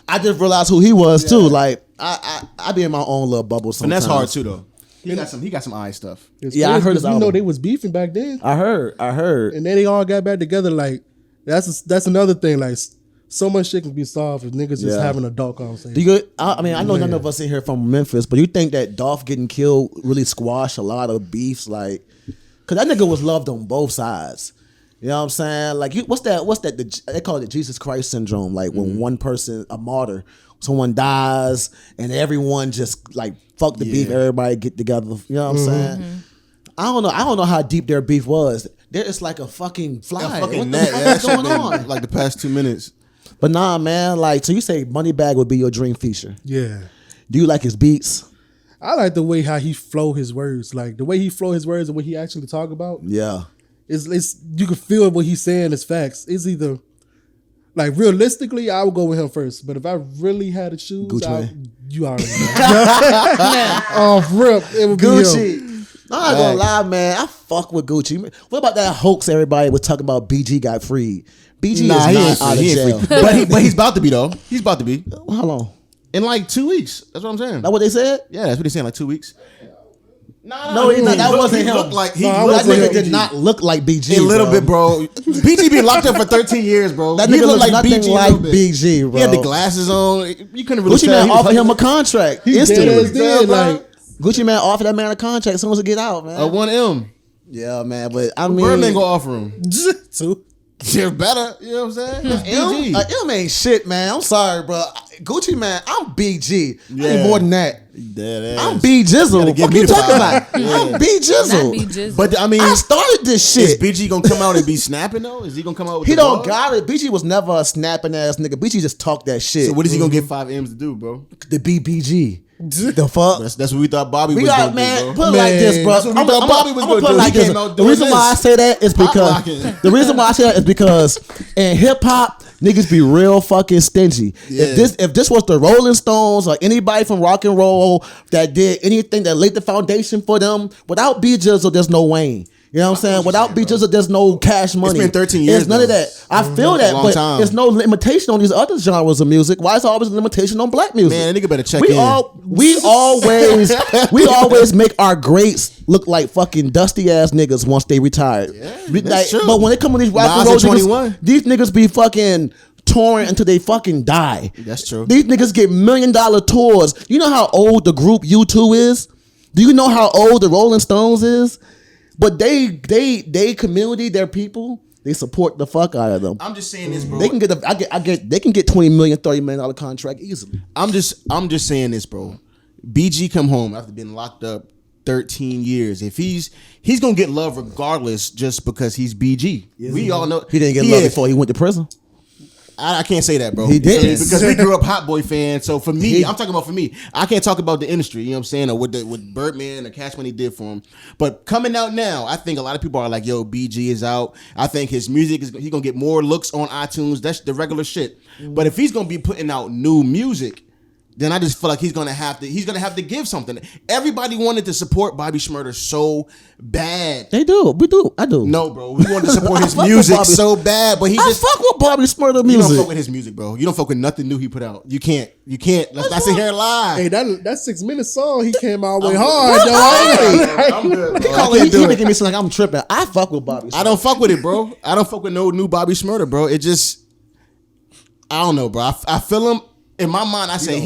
I just realized who he was too. Like I be in my own little bubble sometimes.
And that's hard too, though. He got some eye stuff.
I heard his album.
You know they was beefing back then.
I heard.
And then they all got back together. Like that's another thing. Like so much shit can be solved if niggas just having an adult conversation.
I know none of us in here from Memphis, but you think that Dolph getting killed really squashed a lot of beefs? Like, cause that nigga was loved on both sides. You know what I'm saying? Like, what's that? They call it the Jesus Christ syndrome. Like when one person, a martyr, someone dies and everyone just like fuck the beef. Everybody get together. You know what I'm saying? I don't know how deep their beef was. There is like a fucking fly. What the fuck is going on?
Like the past 2 minutes.
But nah, man. Like, so you say Moneybag would be your dream feature?
Yeah.
Do you like his beats?
I like the way how he flow his words. Like the way he flow his words and what he actually talk about.
Yeah.
It's you can feel what he's saying is facts. It's either Like realistically, I would go with him first. But if I really had to choose, you already know. Off rip, it would be
Gucci.
him.
I'm not gonna lie, man. I fuck with Gucci. What about that hoax everybody was talking about? BG got freed. BG is not out of jail.
But he's about to be though. He's about to be.
How long?
In like 2 weeks. That's what I'm saying.
That what they said?
Yeah, that's what they're saying. Like 2 weeks.
No, that wasn't him.
That
nigga did not look like BG.
A little bit, bro. BG been locked up for 13 years, bro.
That nigga looked like nothing like BG, bro.
He had the glasses on. You couldn't really
Gucci
tell.
Man offered him a contract instantly.
Like
Gucci Man offered that man a contract as soon as he get out, man.
A 1M.
Yeah, man. But I mean,
Birdman gonna offer him.
two.
They're better. You know what I'm saying? That's BG.
M ain't shit, man. I'm sorry, bro. Gucci Man, I'm BG. I
Yeah.
need more than that.
That
I'm B Jizzle. What you talking about? I'm B
Not be
Jizzle.
just.
But I mean,
I started this
is
shit.
BG gonna come out and be snapping though? Is he gonna come out with
He
the
don't
ball?
got it. BG was never a snapping ass nigga. BG just talk that shit.
So what is he gonna get 5 M's to do, bro?
The BBG. The fuck?
That's what we thought Bobby
We
was
got,
gonna
man,
do,
put
bro.
it like this, bro.
That's what we thought Bobby was gonna
put it
do.
like
He
this.
came out
The
doing
reason why I
this.
say that is
Pop
because
locking.
the reason why I say that is because in hip hop, niggas be real fucking stingy.
Yeah.
If this was the Rolling Stones or anybody from rock and roll that did anything that laid the foundation for them, without B Jizzle, there's no Wayne. You know what I'm saying? Without B Jizzle, there's no Cash Money.
been 13 years
There's none of
though.
that. I feel that,
long
but
time.
there's no limitation on these other genres of music. Why is there always a limitation on black music?
Man, that nigga better check
we
in.
we always make our greats look like fucking dusty ass niggas once they retired.
that's true.
But when it come to these rock and
Nas
roll
at
niggas,
21.
these niggas be fucking touring until they fucking die.
That's true.
These niggas get $1 million tours. You know how old the group U2 is? Do you know how old the Rolling Stones is? But they community, their people, they support the fuck out of them.
I'm just saying this, bro.
They can they can get $20 million, $30 million contract easily.
I'm just saying this, bro. BG come home after being locked up 13 years. If he's gonna get love regardless, just because he's BG. We all know
He didn't get love before he went to prison.
I can't say that, bro.
He didn't.
Because we grew up Hot Boy fans. So for me, I'm talking about for me. I can't talk about the industry, you know what I'm saying, or what Birdman or Cash Money did for him. But coming out now, I think a lot of people are like, yo, BG is out. I think his music he's gonna get more looks on iTunes. That's the regular shit. But if he's gonna be putting out new music, then I just feel like he's gonna have to give something. Everybody wanted to support Bobby Shmurda so bad.
They do. We do. I do.
No, bro. We wanted to support his
fuck with
music
Bobby.
so bad, but he
I
just
fuck with Bobby Shmurda
you don't
music.
fuck with his music, bro. You don't fuck with nothing new he put out. You can't. Let's not sit here and lie.
Hey, that 6 minute song he came out way hard, though.
I'm good, bro.
He making me sound like I'm tripping. I fuck with Bobby Shmurda.
I don't fuck with it, bro. I don't fuck with no new Bobby Shmurda, bro. It just, I don't know, bro. I feel him. In my mind, I say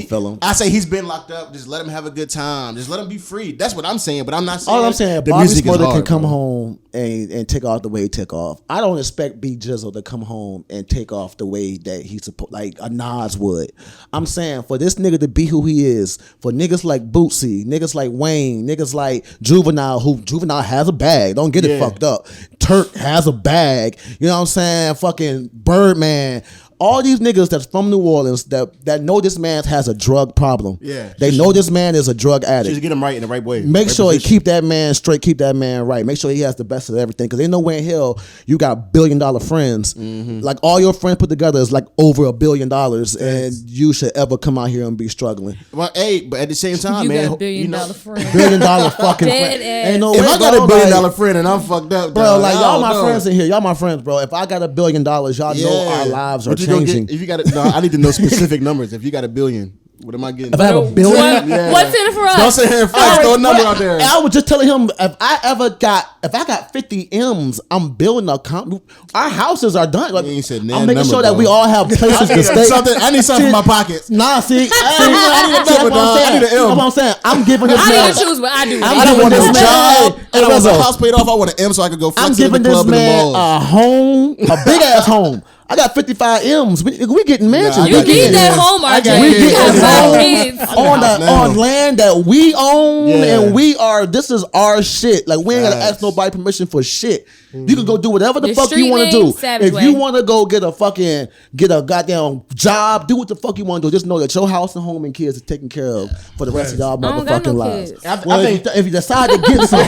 he's been locked up. Just let him have a good time. Just let him be free. That's what I'm saying. But I'm not saying
All I'm saying,
the
Bobby
music is
Shmurda
hard,
can come
bro.
home and take off the way he took off. I don't expect B Jizzle to come home and take off the way that he's supposed, like a Nas would. I'm saying for this nigga to be who he is, for niggas like Bootsy, niggas like Wayne, niggas like Juvenile, who Juvenile has a bag. Don't get it fucked up. Turk has a bag. You know what I'm saying? Fucking Birdman. All these niggas that's from New Orleans that know this man has a drug problem.
Yeah.
They know this man is a drug addict.
Just get him right in the right way.
Make
right
sure
position.
he keep that man straight, keep that man right. Make sure he has the best of everything. Because they know where in hell you got $1 billion friends. Like all your friends put together is like over $1 billion. And you should ever come out here and be struggling.
Well, hey, but at the same time,
You
man,
got $1 billion friend.
$1 billion fucking
Dead
friend.
ass.
Ain't no
if
way,
I got
bro,
$1 billion
like,
friend and I'm fucked up,
bro,
dog,
like
I
y'all
don't
my
know.
friends in here. Y'all my friends, bro. If I got $1 billion, y'all know our lives are
What you gonna
changing.
get? If you got no, I need to know specific numbers. If you got $1 billion, what am I getting?
If I have $1 billion,
Yeah.
What's in it for us?
Don't sit here and flex. Throw a number out there.
I was just telling him if I got 50 M's, I'm building a our houses are done. Like,
You ain't said
I'm
nan
making
number,
sure that
bro.
we all have places to stay.
I need something in my pockets.
Nah, see,
I need a number, dog. I need an M.
That's what I'm saying. I'm giving this
I
man.
didn't choose, but I do.
I'm
I don't
giving
want no
this man.
job,
Hey,
and I want
Rizzo,
a house paid off. I want an M so I can go flex
I'm
in
giving
the
this
club in the
man
malls.
a home, a big ass home. I got 55 M's. We getting mansions.
I
You
got
need
kids.
that home,
I got
RJ.
We
kids.
You
getting
got 5
home
kids.
on land that we own,
Yeah.
and this is our shit. Like we ain't gotta ask nobody permission for shit. You can go do whatever the fuck you
street
want to
name,
do.
Savage
If
Way.
you want to go get a goddamn job, do what the fuck you want to do. Just know that your house and home and kids are taken care of for the rest of y'all
I don't got
motherfucking
no
lives.
kids.
Well, if you decide to get some,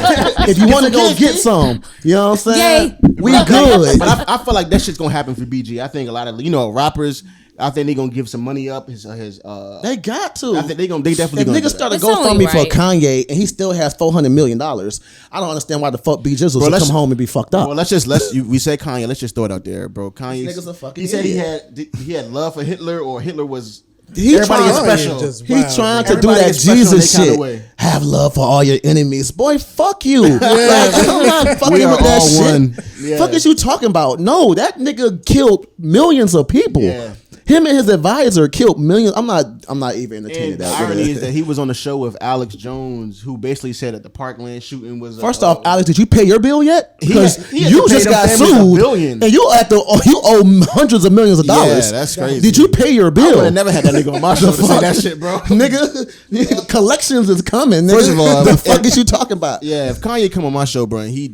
if you want to go get some, you know what I'm saying?
Yay.
We good.
But I feel like that shit's gonna happen for BG. I think a lot of rappers. I think they gonna give some money up. His
They got to.
I think they definitely
If
gonna.
niggas started
It's only
GoFundMe for
right.
Kanye and he still has $400 million, I don't understand why the fuck B Jizzle should come home and be fucked up.
Well, we said Kanye. Let's just throw it out there, bro. Kanye.
This nigga's a fucking
He said
idiot.
he had love for Hitler, or Hitler was.
He
Everybody is
trying-
special.
He's trying to do
Everybody
that
is special in
Jesus
their kinda
shit.
way.
Have love for all your enemies. Boy, fuck you. Like, I'm not fucking
We are
with that
all
shit.
one. Yeah.
Fuck is you talking about? No, that nigga killed millions of people.
Yeah.
Him and his advisor killed millions. I'm not even entertaining
And the
that.
irony is that he was on the show with Alex Jones, who basically said that the Parkland shooting was.
First off, Alex, did you pay your bill yet?
He
Because
had to
you
pay
just
them
got
families $1
sued,
billion.
and you owe hundreds of millions of dollars.
Yeah, that's crazy.
Did you pay your
I
bill?
would have never had that nigga on my show to say that shit, bro.
Nigga, collections is coming. Nigga.
First of all,
the fuck is you talking about?
Yeah, if Kanye come on my show, bro, and he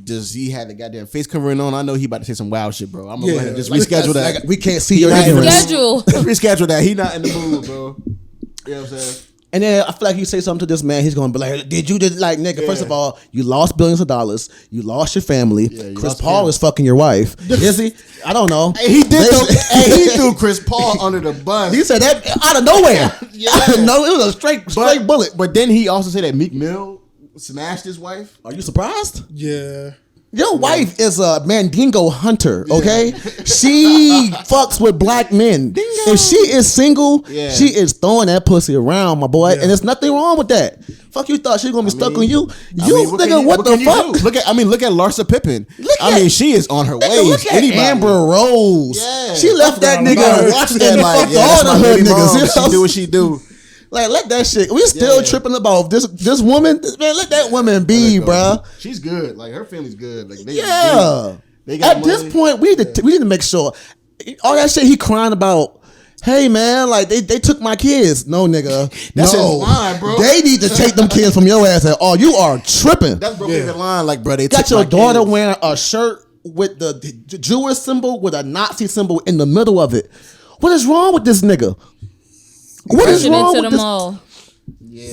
had the goddamn face covering on, I know he about to say some wild shit, bro. I'm gonna go ahead and just reschedule that.
Like, we can't see your
He not in the
ignorance.
Schedule.
Reschedule that. He not in the mood, bro. You know what I'm saying?
And then I feel like you say something to this man, he's gonna be like, "Did you just like nigga? First of all, you lost billions of dollars. You lost your family.
you
Chris
lost
Paul
him.
is fucking your wife. Is he? I don't know.
Hey, he did. He threw Chris Paul under the bus.
He said that out of nowhere.
Yeah.
No, it was a straight bullet.
But then he also said that Meek Mill smashed his wife.
Are you surprised?
Yeah.
Your wife is a Mandingo hunter, okay? She fucks with black men. If she is single,
Yeah.
she is throwing that pussy around, my boy.
Yeah.
And there's nothing wrong with that. Fuck, you thought she was gonna be stuck on you?
What
Nigga,
can
what the
can you
fuck?
do? Look at Larsa Pippen. She is on her
Nigga,
way.
look at Amber Rose.
Yeah.
She left that nigga
Bro, watch that.
and
Like,
fucked
yeah,
all
that's
the
my
hood
baby
niggas.
mom.
You know?
She do what she do.
Like, let that shit. We still
Yeah.
tripping about this woman. Man, let that woman be, bruh.
She's good. Like her family's good. Like
Yeah.
they got
At this
money.
point, we need to make sure all that shit he crying about. Hey man, like they took my kids. No nigga,
That's
no.
his line, bro.
They need to take them kids from your ass. Oh, you are tripping.
That's broken the line. Like, bro, they
Got
took
your
my
daughter
kids.
wearing a shirt with the Jewish symbol with a Nazi symbol in the middle of it. What is wrong with this nigga? What is
Pushing
wrong
into
with
the
this?
mall.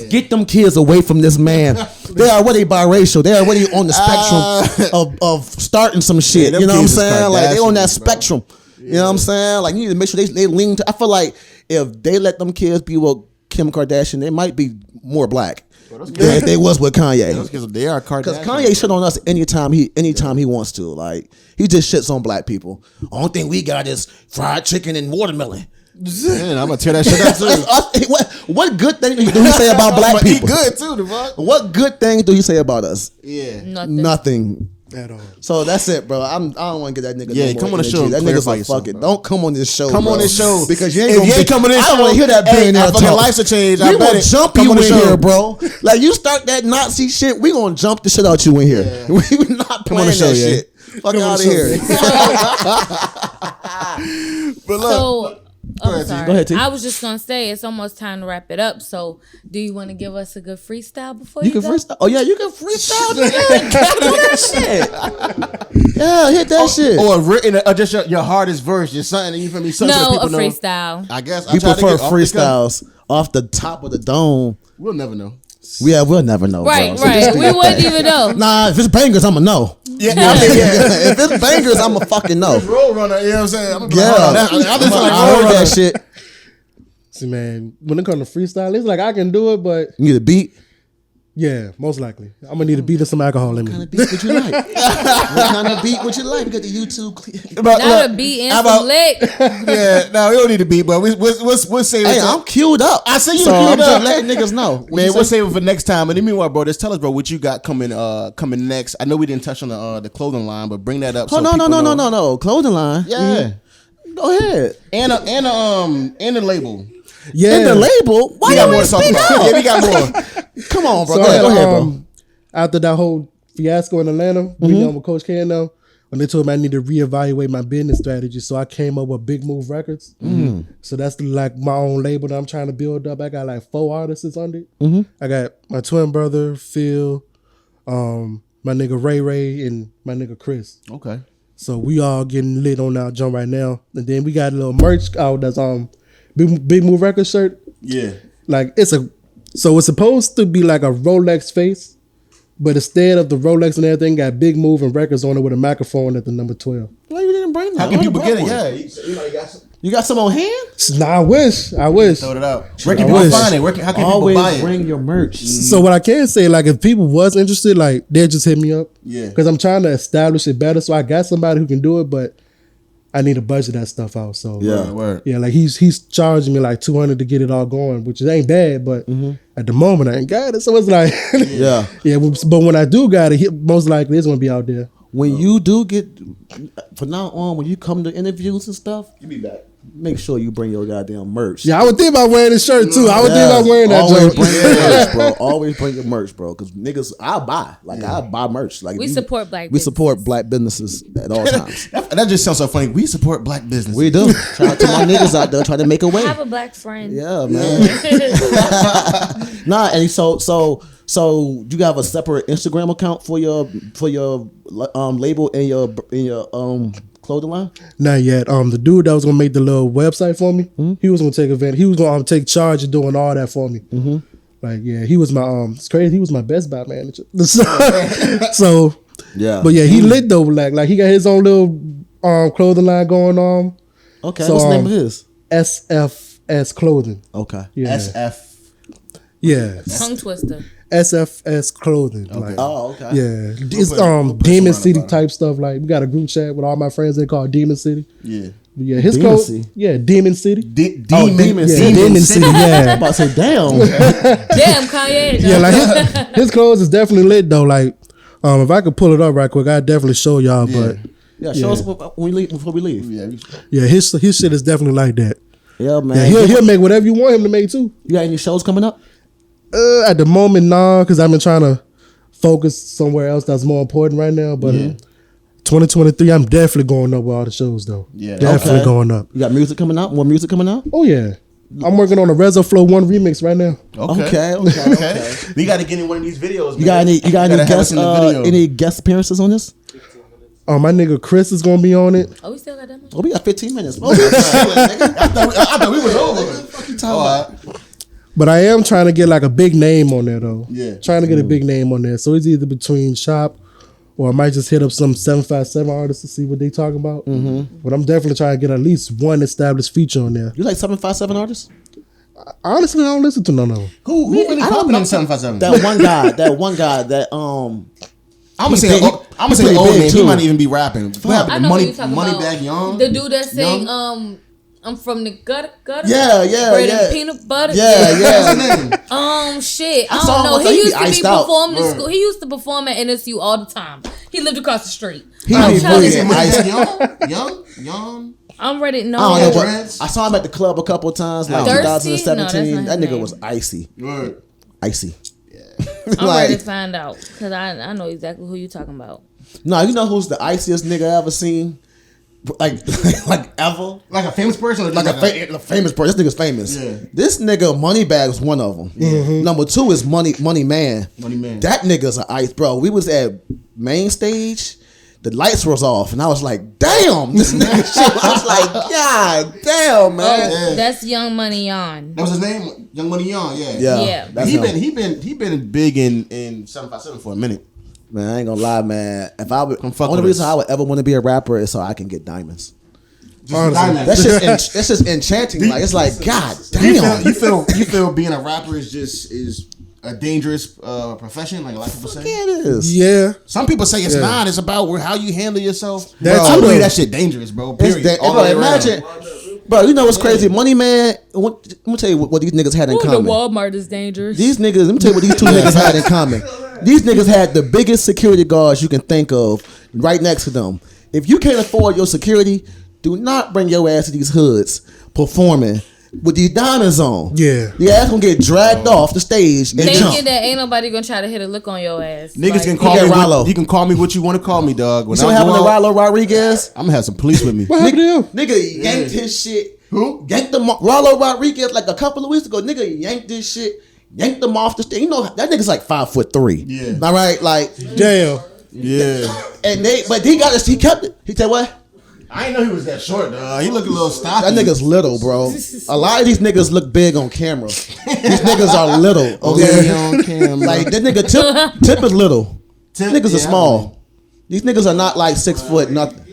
Get them kids away from this man. They're already biracial. They're already on the spectrum of starting some shit.
them
You know what I'm
kids is
saying? Like they on that
Kardashians, bro.
spectrum. You know what I'm saying? Like you need to make sure they lean to. I feel like if they let them kids be with Kim Kardashian, they might be more black than if they was with Kanye.
Because they are Kardashians.
Because Kanye shit on us anytime he wants to. Like he just shits on black people. Only thing we got is fried chicken and watermelon.
Man, I'm gonna tear that shit up too.
What good thing do he say about black
But he
people?
good too, the fuck.
What good thing do he say about us?
Yeah.
Nothing.
At all.
So that's it, bro. I don't want to get that nigga.
Yeah,
no more
come on the
energy.
show and
That nigga's
clarify
like,
yourself,
fuck it.
bro.
Don't come on this show.
Come
bro.
on this show.
because you ain't
If
gonna
you ain't
be-
coming on this
I don't
show,
want to hear that
hey,
billionaire
our fucking
talk.
lives will change. I
We
bet
gonna
it.
jump
Come
you
on
in
the show.
here, bro. Like you start that Nazi shit, we gonna jump the shit out you in here. We not
Come on
playing
the show,
that
yeah.
shit. Fuck out of here.
But look,
So,
ahead, T.
sorry.
Go ahead, T.
I was just gonna say it's almost time to wrap it up. So, do you want to give us a good freestyle before
You
you,
can
go?
freestyle. Oh yeah, you can freestyle. Nigga. Do that shit. Yeah, hit that shit.
or written, or just your hardest verse, just something you feel me. Something that
No, a
people know.
freestyle.
I guess
We
I try to
prefer
get off the cuff.
freestyles off the top of the dome.
We'll never know.
Yeah, we'll never know.
Right,
bro. So just
right. We wouldn't even know.
Nah, if it's bangers, I'ma know.
Yeah, I mean, yeah.
If it's bangers, I'ma fucking know.
Roll runner, you know what I'm saying? I'm gonna be
Yeah,
like, hold on, I just like
I
roll
heard
runner.
that shit.
See, man, when it comes to freestyle, it's like I can do it, but
You need a beat.
yeah, most likely. I'm gonna need a beat and some alcohol in
What kind
me.
of beat would you like? What kind of beat would you like? We got the YouTube clip.
But
Not
look,
a beat and
how
some
about-
lick.
Yeah, no, we don't need to beat, but we'll save it.
Hey,
till-
I'm queued up.
I see you
so I'm
queued
just
up.
letting niggas know. What
Man,
you
we'll
say?
save it for next time. And then meanwhile, bro, just tell us, bro, what you got coming next. I know we didn't touch on the clothing line, but bring that up.
Oh
so
no,
people know.
no. Clothing line.
Yeah,
Go ahead.
and a label.
Yeah,
And the label. Why
We
you
got more
ain't
to talk
speak
about.
up?
Yeah, we got more.
Come on, bro.
So,
Go ahead, bro.
After that whole fiasco in Atlanta, being with Coach K and them, when they told me I need to reevaluate my business strategy, so I came up with Big Move Records. So that's like my own label that I'm trying to build up. I got like 4 artists under it. I got my twin brother, Phil, my nigga Ray, and my nigga Chris.
Okay.
So we all getting lit on our jump right now. And then we got a little merch out that's Big Move Record shirt.
Yeah.
Like it's supposed to be like a Rolex face, but instead of the Rolex and everything, got Big Move and records on it with a microphone at the number 12.
Why you didn't bring that?
How can people get it? Yeah.
You got some on hand?
Nah, I wish.
Throw it out. Where can
I
people
wish.
find it? How can
Always
people buy it?
bring your merch.
So what I can say, like if people was interested, like they'll just hit me up.
Yeah.
Because I'm trying to establish it better. So I got somebody who can do it, but I need to budget that stuff out. So
Yeah.
Word.
yeah, like he's charging me like $200 to get it all going, which ain't bad, but at the moment I ain't got it. So it's like
Yeah.
yeah, but when I do got it, most likely it's gonna be out there.
When you do get, from now on, when you come to interviews and stuff,
You be back.
make sure you bring your goddamn merch.
Yeah, I would think about wearing this shirt too. I would think
Yeah.
about wearing that
Always
joint.
bring your merch, bro. Always bring your merch, bro. Because niggas, I'll buy. Like, I'll buy merch. Like
We support black
We support black businesses at all times.
That just sounds so funny. We support black business.
We do. Shout out to my niggas out there trying to make a way.
I have a black friend.
Yeah, man. Nah, and so you have a separate Instagram account for your label and your clothing line?
Not yet. The dude that was gonna make the little website for me, he was gonna take advantage. He was gonna take charge of doing all that for me. Like, yeah, he was my it's crazy. He was my Best Buy manager. So
Yeah.
but yeah, he lit though. Like he got his own little clothing line going on.
Okay.
So,
What's the name of his?
SFS Clothing.
Okay.
Yeah.
SF.
Yeah.
Tongue twister.
SFS Clothing.
Okay.
Like,
Oh, okay.
yeah. It's
put
Demon
some around
City
the bottom.
type stuff. Like we got a group chat with all my friends. They call it Demon City.
Yeah.
Yeah, his
Demon
clothes.
City?
Yeah, Demon City.
Demon
Yeah,
City.
Demon City.
I'm
Yeah,
about to say, damn.
Damn, Kanye.
yeah. Like his clothes is definitely lit though. Like, if I could pull it up right quick, I'd definitely show y'all. But
Yeah, show us when we leave, before we leave.
Yeah.
yeah, his shit is definitely like that.
Yeah,
Yeah,
man.
he'll make whatever you want him to make too.
You got any shows coming up?
At the moment, nah, because I've been trying to focus somewhere else that's more important right now. But 2023, I'm definitely going up with all the shows though.
Yeah,
definitely
okay.
going up.
You got music coming out? More music coming out?
Oh yeah, I'm working on a Rezo Flow 1 remix right now.
Okay.
We got to get in one of these videos.
You got any
Gotta have us
guest
in the video.
any guest appearances on this?
My nigga Chris is gonna be on it.
Oh, we still got that much?
Oh, we got 15 minutes.
I thought we was over. What you talking about?
But I am trying to get like a big name on there though.
Yeah.
Trying to get a big name on there. So it's either between Shop or I might just hit up some 757 artists to see what they talking about. But I'm definitely trying to get at least one established feature on there.
You like 757 artists?
Honestly, I don't listen to none of them.
Who really popping in 757?
That one guy that
I'm gonna say
he
old
pretty
name.
big,
He
too.
might even be rapping. What happened
I
to
know
Money
who you talking about.
Moneybag Young?
The dude that sang,
Young?
I'm from the gutter.
Yeah,
Bread
yeah.
and peanut butter.
Yeah.
What's his name?
Shit.
I
I
saw him
don't know.
one time,
He
he be
used to
iced
be
out.
performing in school. He used to perform at NSU all the time. He lived across the street.
He
I'm
be
telling
really
you.
Moneybag Young?
I'm ready.
I don't
No.
know, but
Dreads?
I saw him at the club a couple of times, like
Thirsty?
2017.
No, that's not
that
his
nigga
name.
was icy.
Word.
Icy.
I'm
Like-
ready to find out because I know exactly who you talking about.
No, you know who's the iciest nigga I ever seen? Like ever?
Like a famous person? Or
Like
just
a famous person. This nigga's famous.
Yeah.
This nigga Moneybag is one of them. Number 2 is Money Man.
Money Man.
That nigga's an ice, bro. We was at main stage. The lights was off, and I was like, "Damn, this nigga shit." I was like, "God damn, man."
Oh, that's Young Money On.
That was his name? Young Money Young, yeah.
Yeah.
that's
He
him.
been big in 757 for a minute.
Man, I ain't gonna lie, man. If I would,
Come fuck
only
with
reason
us.
I would ever want to be a rapper is so I can get diamonds.
Just diamonds.
That's just enchanting. Like it's like, God damn.
You feel being a rapper is a dangerous profession, like a lot of people say?
Yeah, it is.
Yeah.
Some people say it's not. It's about how you handle yourself.
That's
Bro, I
true,
believe
though.
that shit dangerous, bro.
It's
Period.
that,
All
bro,
the way around.
imagine, bro. You know what's crazy? Money Man. Let me tell you what these niggas had in
Ooh, the
common.
Walmart is dangerous.
These niggas. Let me tell you what these two niggas had in common. These niggas had the biggest security guards you can think of right next to them. If you can't afford your security, do not bring your ass to these hoods performing with these diamonds on.
Yeah.
Your ass gonna get dragged off the stage and
Thinking
jump.
that ain't nobody gonna try to hit a lick on your ass.
Niggas
Like,
can call
get
me.
Rollo.
You can call me what you want to call me, dog. When
You see what
I
happened
go
to
out,
Rollo Rodriguez?
I'm gonna have some police with me.
What happened to him?
Nigga yanked his shit.
Who?
Yanked them. Rollo Rodriguez like a couple of weeks ago. Nigga yanked this shit. Yanked them off the stage. You know that nigga's like 5'3".
Yeah.
All right, like
Damn.
Yeah.
But he kept it. He said what?
I didn't know he was that short, though. He look a little stocky.
That nigga's little, bro. A lot of these niggas look big on camera. These niggas are little. Okay,
on camera.
like that nigga Tip is little. Niggas are small. These niggas are not like 6 foot nothing.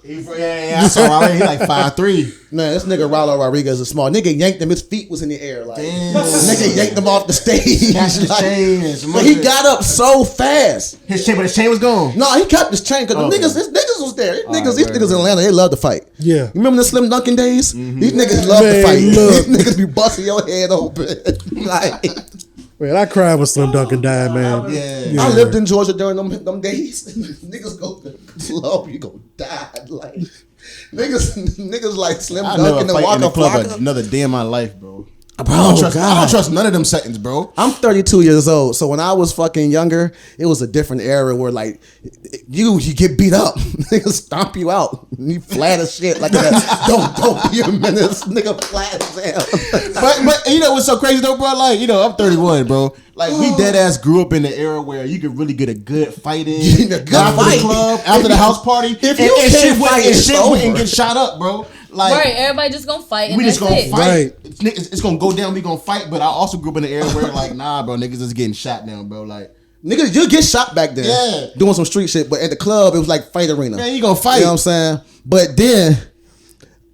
Yeah, I saw Raleigh. He like 5'3".
Man, this nigga Rollo Rodriguez is small. Nigga yanked him. His feet was in the air. Like nigga yanked him off the stage. But he got up so fast.
His chain was gone.
No, he kept his chain because his niggas was there. These niggas in Atlanta, they love to fight.
Yeah.
You remember the Slim Duncan days? These niggas love to fight. These niggas be busting your head open. Like.
Man, I cried when Slim Duncan died, man.
Yeah.
I lived in Georgia during them days. Niggas go to the club, you gonna die. Like niggas like Slim Duncan and Waka Flocka.
Another day in my life, bro.
Bro,
I don't trust none of them settings, bro.
I'm 32 years old, so when I was fucking younger, it was a different era where like you get beat up, niggas stomp you out, you flat as shit like that. Don't be a menace, nigga, flat as hell.
but you know what's so crazy though, bro? Like, you know, I'm 31, bro. Like we dead ass grew up in the era where you could really get a good fight in after the club, after the house party,
if you can't fight,
shit wouldn't get shot up, bro. Like,
right, everybody just gonna fight. And
we just gonna fight.
Right.
It's gonna go down. We gonna fight. But I also grew up in the era where like, nah, bro, niggas is getting shot now, bro. Like,
niggas, you get shot back then.
Yeah.
Doing some street shit, but at the club it was like fight arena.
Man, you gonna fight.
You know what I'm saying? But then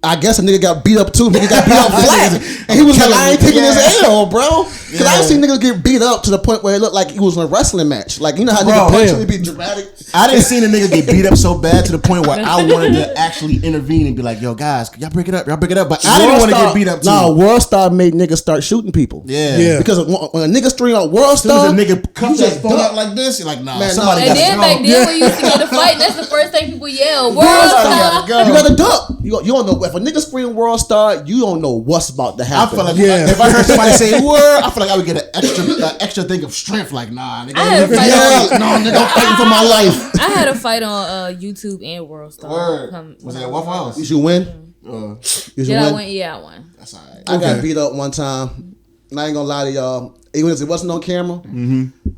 I guess a nigga got beat up too. Nigga got beat up flat. And he was like, I ain't taking his L, bro. Because I seen niggas get beat up to the point where it looked like he was in a wrestling match. Like, you know how niggas punch and be dramatic?
I didn't see a nigga get beat up so bad to the point where I wanted to actually intervene and be like, yo, guys, y'all break it up. But I didn't want to get beat up too.
No, World Star made niggas start shooting people.
Yeah.
Because when a nigga stream on World Star,
a nigga cuffs that phone up like this, you're like, nah,
Man,
somebody
And
got
then back then when you used to get a fight, that's the first thing people yell. World Star.
you gotta duck. You don't know if a nigga scream World Star, you don't know what's about to
I
happen.
feel like if I heard somebody say word, I feel like I would get an extra thing of strength. Like, nah, nigga,
I had a fight
I'm fighting for my life.
I had a fight on YouTube and World Star.
Word. Was it at Waffle House?
You should win.
Did I win? Yeah, I won.
That's all right.
I got beat up one time. And I ain't gonna lie to y'all. Even if it wasn't on camera,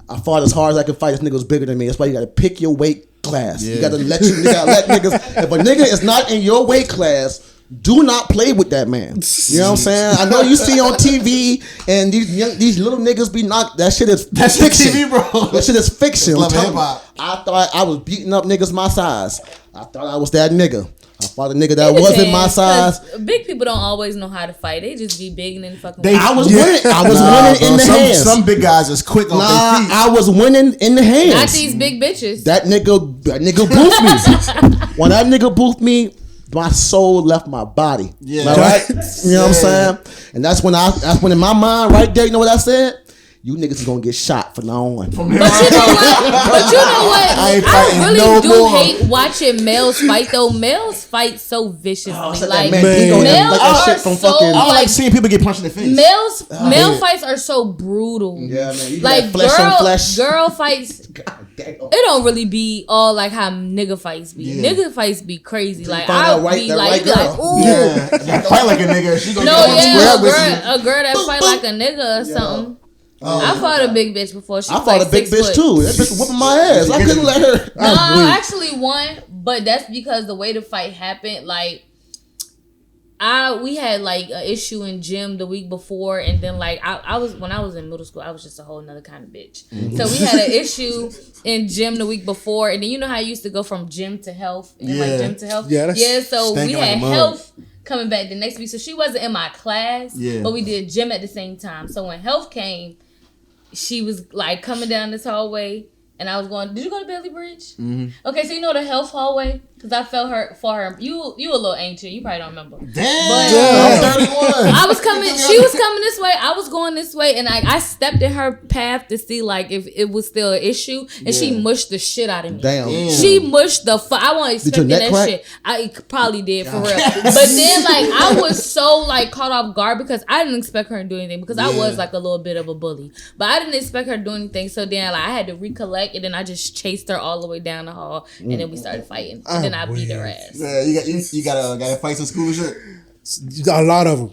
I fought as hard as I could fight. This nigga was bigger than me. That's why you gotta pick your weight class.
Yeah.
You gotta let niggas. If a nigga is not in your weight class, do not play with that man. You know what I'm saying? I know you see on TV and these little niggas be knocked. That shit is fiction.
TV, bro.
That shit is fiction.
Love hip-hop.
I thought I was beating up niggas my size. I thought I was that nigga. I fought a nigga that wasn't my size.
Big people don't always know how to fight. They just be big and then fucking.
I was winning. I was winning in the hands.
Some big guys is quick on their feet.
I was winning in the hands.
Not these big bitches.
That nigga boofed me. When that nigga boofed me, my soul left my body.
Yeah.
All right? You know what I'm saying? And that's when in my mind right there, you know what I said? You niggas is gonna get shot from now on.
But you know what? I really do hate watching males fight though. Males fight so viciously. Like males are so
I don't like seeing people get punched in the face.
Male fights are so brutal.
Yeah, man. You
like
flesh on flesh.
girl fights.
God damn.
It don't really be all like how nigga fights be.
Yeah.
Nigga fights be crazy. Like
find
I
that
be
right
like,
girl.
ooh.
Yeah. Fight like a nigga. She gonna
No,
get
yeah, a girl that fight like a nigga or something. I fought a big bitch before. She
I fought a big bitch too. That bitch was whooping my ass. I couldn't let her.
No, I actually won, but that's because the way the fight happened, like we had like an issue in gym the week before, and then like I was when I was in middle school, I was just a whole nother kind of bitch. So we had an issue in gym the week before, and then you know how I used to go from gym to health and like gym to health.
Yeah,
so we had health coming back the next week. So she wasn't in my class, but we did gym at the same time. So when health came, she was like coming down this hallway, and I was going, did you go to Bailey Bridge? Mm-hmm. Okay, so you know the health hallway? Because I felt her for her. You a little ancient. You probably don't remember.
Damn.
But,
I'm 31.
I was coming. She was coming this way. I was going this way, and I stepped in her path to see like if it was still an issue, and she mushed the shit out of me.
Damn.
She mushed the fuck. I wasn't expecting that
crack?
shit. I probably did for real. But then like I was so like caught off guard because I didn't expect her to do anything because I was like a little bit of a bully, but I didn't expect her to do anything. So then like I had to recollect, and then I just chased her all the way down the hall, and then we started fighting, and then I beat her ass.
Yeah, you got fights in school and shit.
A lot of them.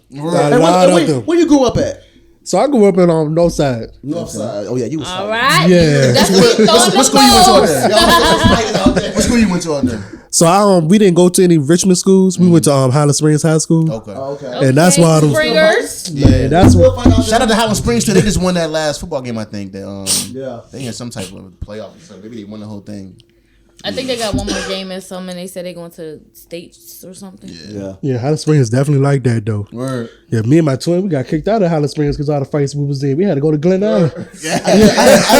Where you grew up at?
So I grew up in North Side.
North Side. Oh yeah, you was
All
fighting.
right.
Yeah.
That's what you throwing
What school you went to out there? What school you went to out there?
So we didn't go to any Richmond schools. We went to Highland Springs High School.
Okay.
Okay.
And that's why
Springers.
Yeah, that's what.
Shout out to Highland Springs too. They just won that last football game. I think that
Yeah.
they had some type of playoff. So maybe they won the whole thing.
I think they got one more game in some, and they said they're going to states or something.
Yeah.
Yeah, Highland Springs is definitely like that though.
Word.
Yeah, me and my twin, we got kicked out of Highland Springs because all the fights we was in. We had to go to Glen Island.
I ended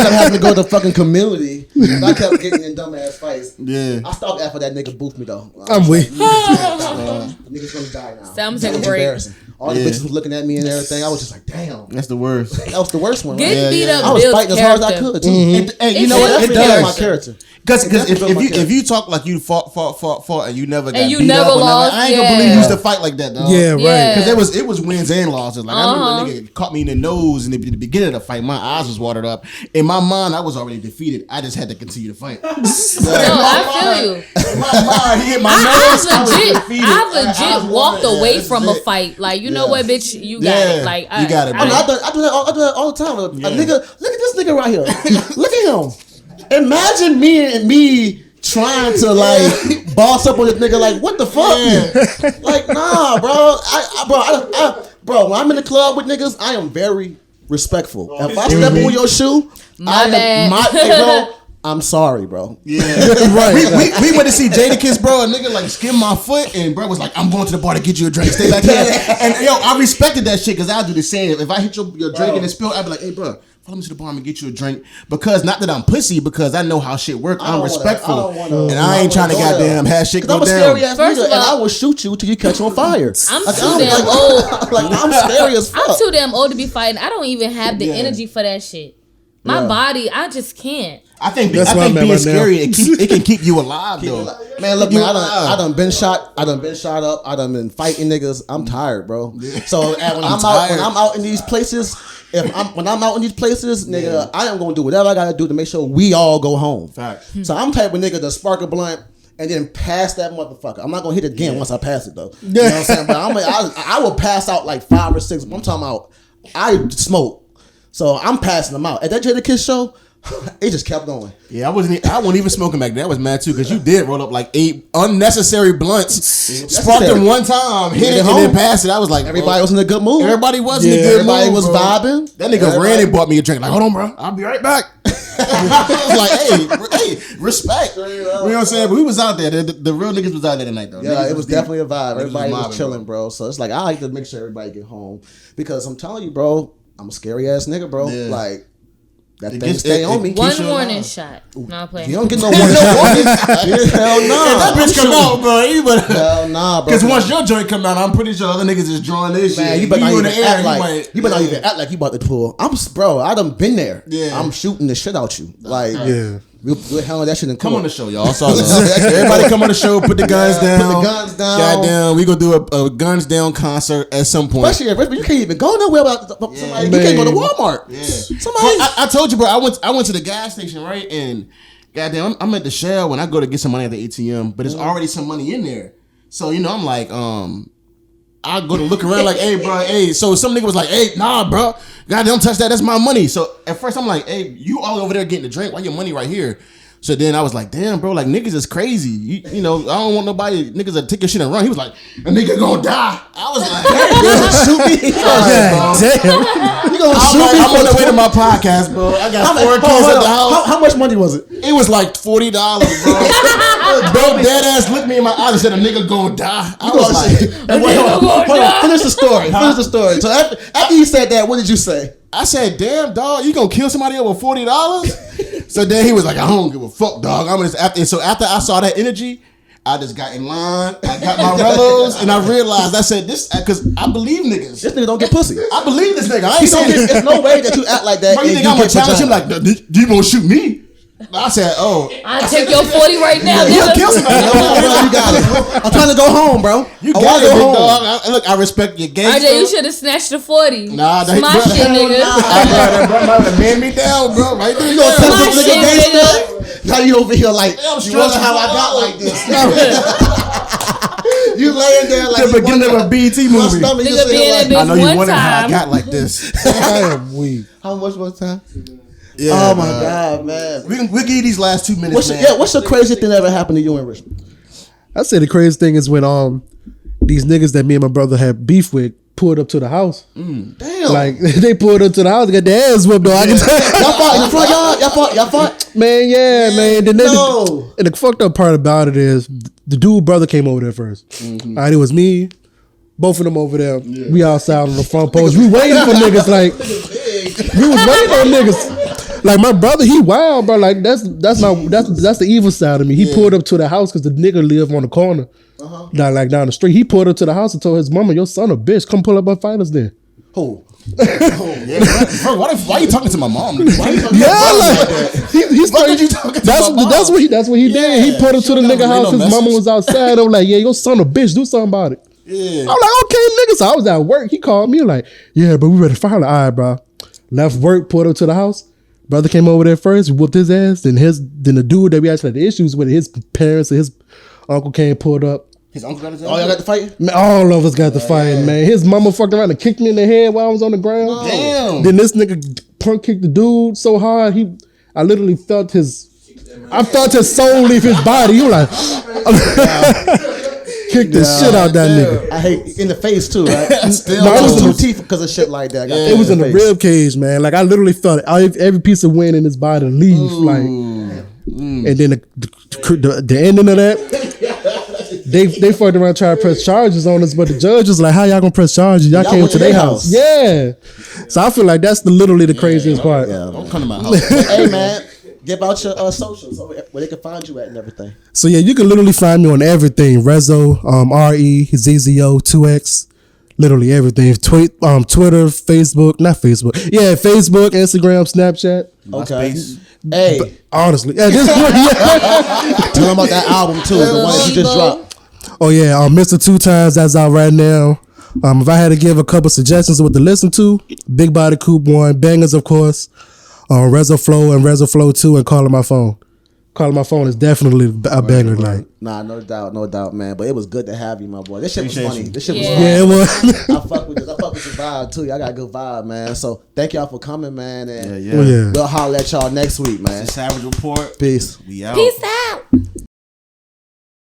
up having to go to fucking community. I kept getting in dumbass fights.
Yeah.
I stopped after that nigga boofed me though.
I'm with.
Niggas gonna die now.
So I'm gonna take a
It's
break.
embarrassing. All the bitches was looking at me and everything. I was just like, damn.
That's the worst.
That was the worst one.
Getting
Right?
beat up
I was
builds
fighting as hard as I
character.
could too.
And you
It
know what?
should.
It
It built my
does.
character.
Because
built my
if you talk like you fought and you never got
And you
beat
never
up or nothing,
lost,
I ain't gonna
yeah.
believe you used to fight like that, dog.
Yeah,
Yeah.
right.
Because it was wins and losses. Like I remember a nigga caught me in the nose in the beginning of the fight. My eyes was watered up. In my mind, I was already defeated. I just had to continue to fight.
No, I feel you.
In my mind, he hit my nose.
I've legit walked away from a fight. Like, you know what, bitch, you got it. Like,
you got it,
I
bro.
do that all the time. A nigga, look at this nigga right here. Look at him. Imagine me trying to like boss up on this nigga. Like, what the fuck? Like, nah, bro. Bro, when I'm in the club with niggas, I am very respectful. If I step on your shoe,
My bad.
hey, bro, I'm sorry, bro.
Yeah, right. We went to see Jadakiss, bro. A nigga like skimmed my foot, and bro was like, "I'm going to the bar to get you a drink. Stay back here." And yo, I respected that shit because I do the same. If I hit your drink and it spill, I'd be like, "Hey, bro, follow me to the bar and get you a drink." Because not that I'm pussy, because I know how shit work. I'm respectful, and I ain't trying to goddamn have shit go
I'm a
down.
scary ass
First
nigga,
of all-
and I will shoot you till you catch on fire.
I'm
Like,
too damn old.
Like, I'm scary as fuck.
I'm too damn old to be fighting. I don't even have the energy for that shit. My body, I just can't.
I think
That's why I'm at
being
right
scary it can keep you alive though.
Man, look, man, I done been shot. I done been shot up. I done been fighting niggas. I'm tired, bro. So and when I'm out in these places, when I'm out in these places, nigga, I am gonna do whatever I gotta do to make sure we all go home.
Fact.
So I'm type of nigga to spark a blunt and then pass that motherfucker. I'm not gonna hit it again once I pass it though. You know what I'm saying? But I will pass out like 5 or 6. I'm talking about I smoke. So I'm passing them out. At that Jadakiss show, it just kept going.
Yeah, I wasn't even smoking back then. I was mad too because you did roll up like 8 unnecessary blunts, sparked them one time, hit it, and then passed it. I was like,
Everybody was in a good mood.
Everybody was in a good
Everybody
mood,
was
bro.
vibing.
That nigga ran and bought me a drink. Like, hold on, bro, I'll be right back. I was like, hey, respect. You know what I'm saying? But we was out there. The real niggas was out there tonight though.
Yeah,
Niggas
it was
deep.
definitely a vibe.
Niggas
Everybody was
mobbing,
chilling, bro. So it's like I like to make sure everybody get home because I'm telling you, bro, I'm a scary ass nigga, bro.
Yeah.
Like that
It
thing
gets-
stay
it-
on me.
it-
One
Keisha
warning
alive.
shot. No, I'm playing.
You don't get no warning. Hell no.
That bitch come out, bro. You better.
Hell nah, bro.
Because once your joint come out, I'm pretty sure other niggas is drawing this
Man,
shit.
you better not
in
even
the air,
act like
might-
you better not even act like you about to pull. Bro, I done been there.
Yeah.
I'm shooting the shit out you. Like,
Yeah.
we'll handle that shit in court.
Come on the show, y'all. It's all love. Everybody come on the show. Put the guns down.
Put the guns down.
Goddamn, we gonna do a guns down concert at some point.
Especially if you can't even go nowhere without somebody. You can't go to Walmart.
Yeah.
Somebody.
Bro, I told you, bro. I went to the gas station, right? And goddamn, I'm at the Shell when I go to get some money at the ATM, but there's already some money in there. So I'm like, I go to look around like, hey, bro, hey. So some nigga was like, hey, nah, bro, God, don't touch that. That's my money. So at first I'm like, hey, you all over there getting a drink? Why your money right here? So then I was like, damn, bro, like niggas is crazy. You know, I don't want nobody niggas to take your shit and run. He was like, a nigga gonna die. I was like, hey,
shoot me.
Damn.
You gonna
I'm,
shoot
like,
me?
I'm on the way to my podcast, bro. I got 4 kids at the house.
How much money was it?
It was like $40, bro. Bro, dead ass looked me in my eyes and said, a nigga gonna die. I was like,
Hold on. Finish the story. Finish the story. So after you said that, what did you say?
I said, damn, dog, you gonna kill somebody over $40? So then he was like, I don't give a fuck, dog. So after I saw that energy, I just got in line. I got my relos, and I realized I said this because I believe niggas.
This nigga don't get pussy.
I believe this nigga. I ain't saying this.
There's no way that you act like that.
Bro, you
and
think I'm gonna
get
challenge him
vagina.
like, you gonna shoot me? I said, oh.
I'll take your 40 right now.
You'll
nigga.
kill somebody.
You got it. I'm trying to go home, bro.
You
I
got
wanna
it,
go
big
home.
dog. Look, I respect your game.
RJ, you should have snatched the 40.
Nah, that-
Smash
bro,
shit, nigga.
Bro, man me down, bro. Right there.
You gonna tell
Smash
this nigga
shit,
gangsta? Now you over here like,
I'm
you wonder how I got like this.
You laying there like
the beginning of a BT movie.
Stomach, you
Nigga be in that
like, I know
bitch
you
one
wondering how I
time.
got like this.
I am weak.
How much one time?
Yeah,
Oh my God, man.
We'll give you these last 2 minutes, man.
What's the craziest thing that ever happened to you in Richmond?
I say the craziest thing is when these niggas that me and my brother had beef with pulled up to the house.
Damn.
Like they pulled up to the house and got their ass whipped though. I can tell.
Y'all fought?
Man, man. Then
No.
and the fucked up part about it is the dude brother came over there first. All right, it was me, both of them over there. Yeah. We outside on the front porch. We waiting for niggas like we was waiting on niggas. Like my brother, he wild, bro. Like that's the evil side of me. He pulled up to the house because the nigga lived on the corner, down the street. He pulled up to the house and told his mama, "Your son a bitch. Come pull up and fight us then."
Who?
Bro, why are you talking to my mom? Why you talking
He's
Why you talking to my mom?
That's what he did. He pulled up to the nigga house. His mama
message.
was outside. I'm like, yeah, your son a bitch. Do something about it.
Yeah.
I'm like, okay, nigga. So I was at work. He called me like, yeah, but we ready to fire. Like, all right, bro. Left work, pulled up to the house. Brother came over there first, whooped his ass. Then the dude that we actually had the issues with, his parents and his uncle came, pulled up.
His uncle got his
Oh, y'all got to fight?
Man, all of us got to fight, man. His mama fucked around and kicked me in the head while I was on the ground.
Damn.
Then this nigga punk kicked the dude so hard, I literally felt his soul leave his body. He was like, kicked the shit out that nigga.
I hate in the face too, right?
Still
No, I
though.
lose no teeth because of shit like that.
It was in the rib cage, man. Like I literally felt every piece of wind in his body leave. Like, and then the ending of that. They fucked around trying to press charges on us, but the judge was like, "How y'all gonna press charges? Y'all came
went
to their house." Yeah. So I feel like that's literally the craziest part.
Don't come to my house.
Hey man, give out your socials where they can find you at and everything.
So yeah, you can literally find me on everything. Rezo, REZZO 2X. Literally everything. Twitter, Facebook, not Facebook. Yeah, Facebook, Instagram, Snapchat.
Okay.
MySpace.
Hey,
Honestly. Yeah,
tell them about that album too, the one that you just dropped.
Oh yeah, Mr. Two Times, that's out right now. If I had to give a couple suggestions of what to listen to, Big Body Coupe 1, Bangers of course, Rezo Flow and Rezo Flow 2, and Calling My Phone. Calling My Phone is definitely a banger. Like,
Nah, no doubt, man. But it was good to have you, my boy. This shit was funny. This shit was
Yeah.
funny.
yeah, it was.
I fuck with this. I fuck with your vibe too. Y'all got a good vibe, man. So thank y'all for coming, man. And
Yeah.
Well, yeah.
we'll holler at y'all next week, man.
Savage Report.
Peace.
We out.
Peace out.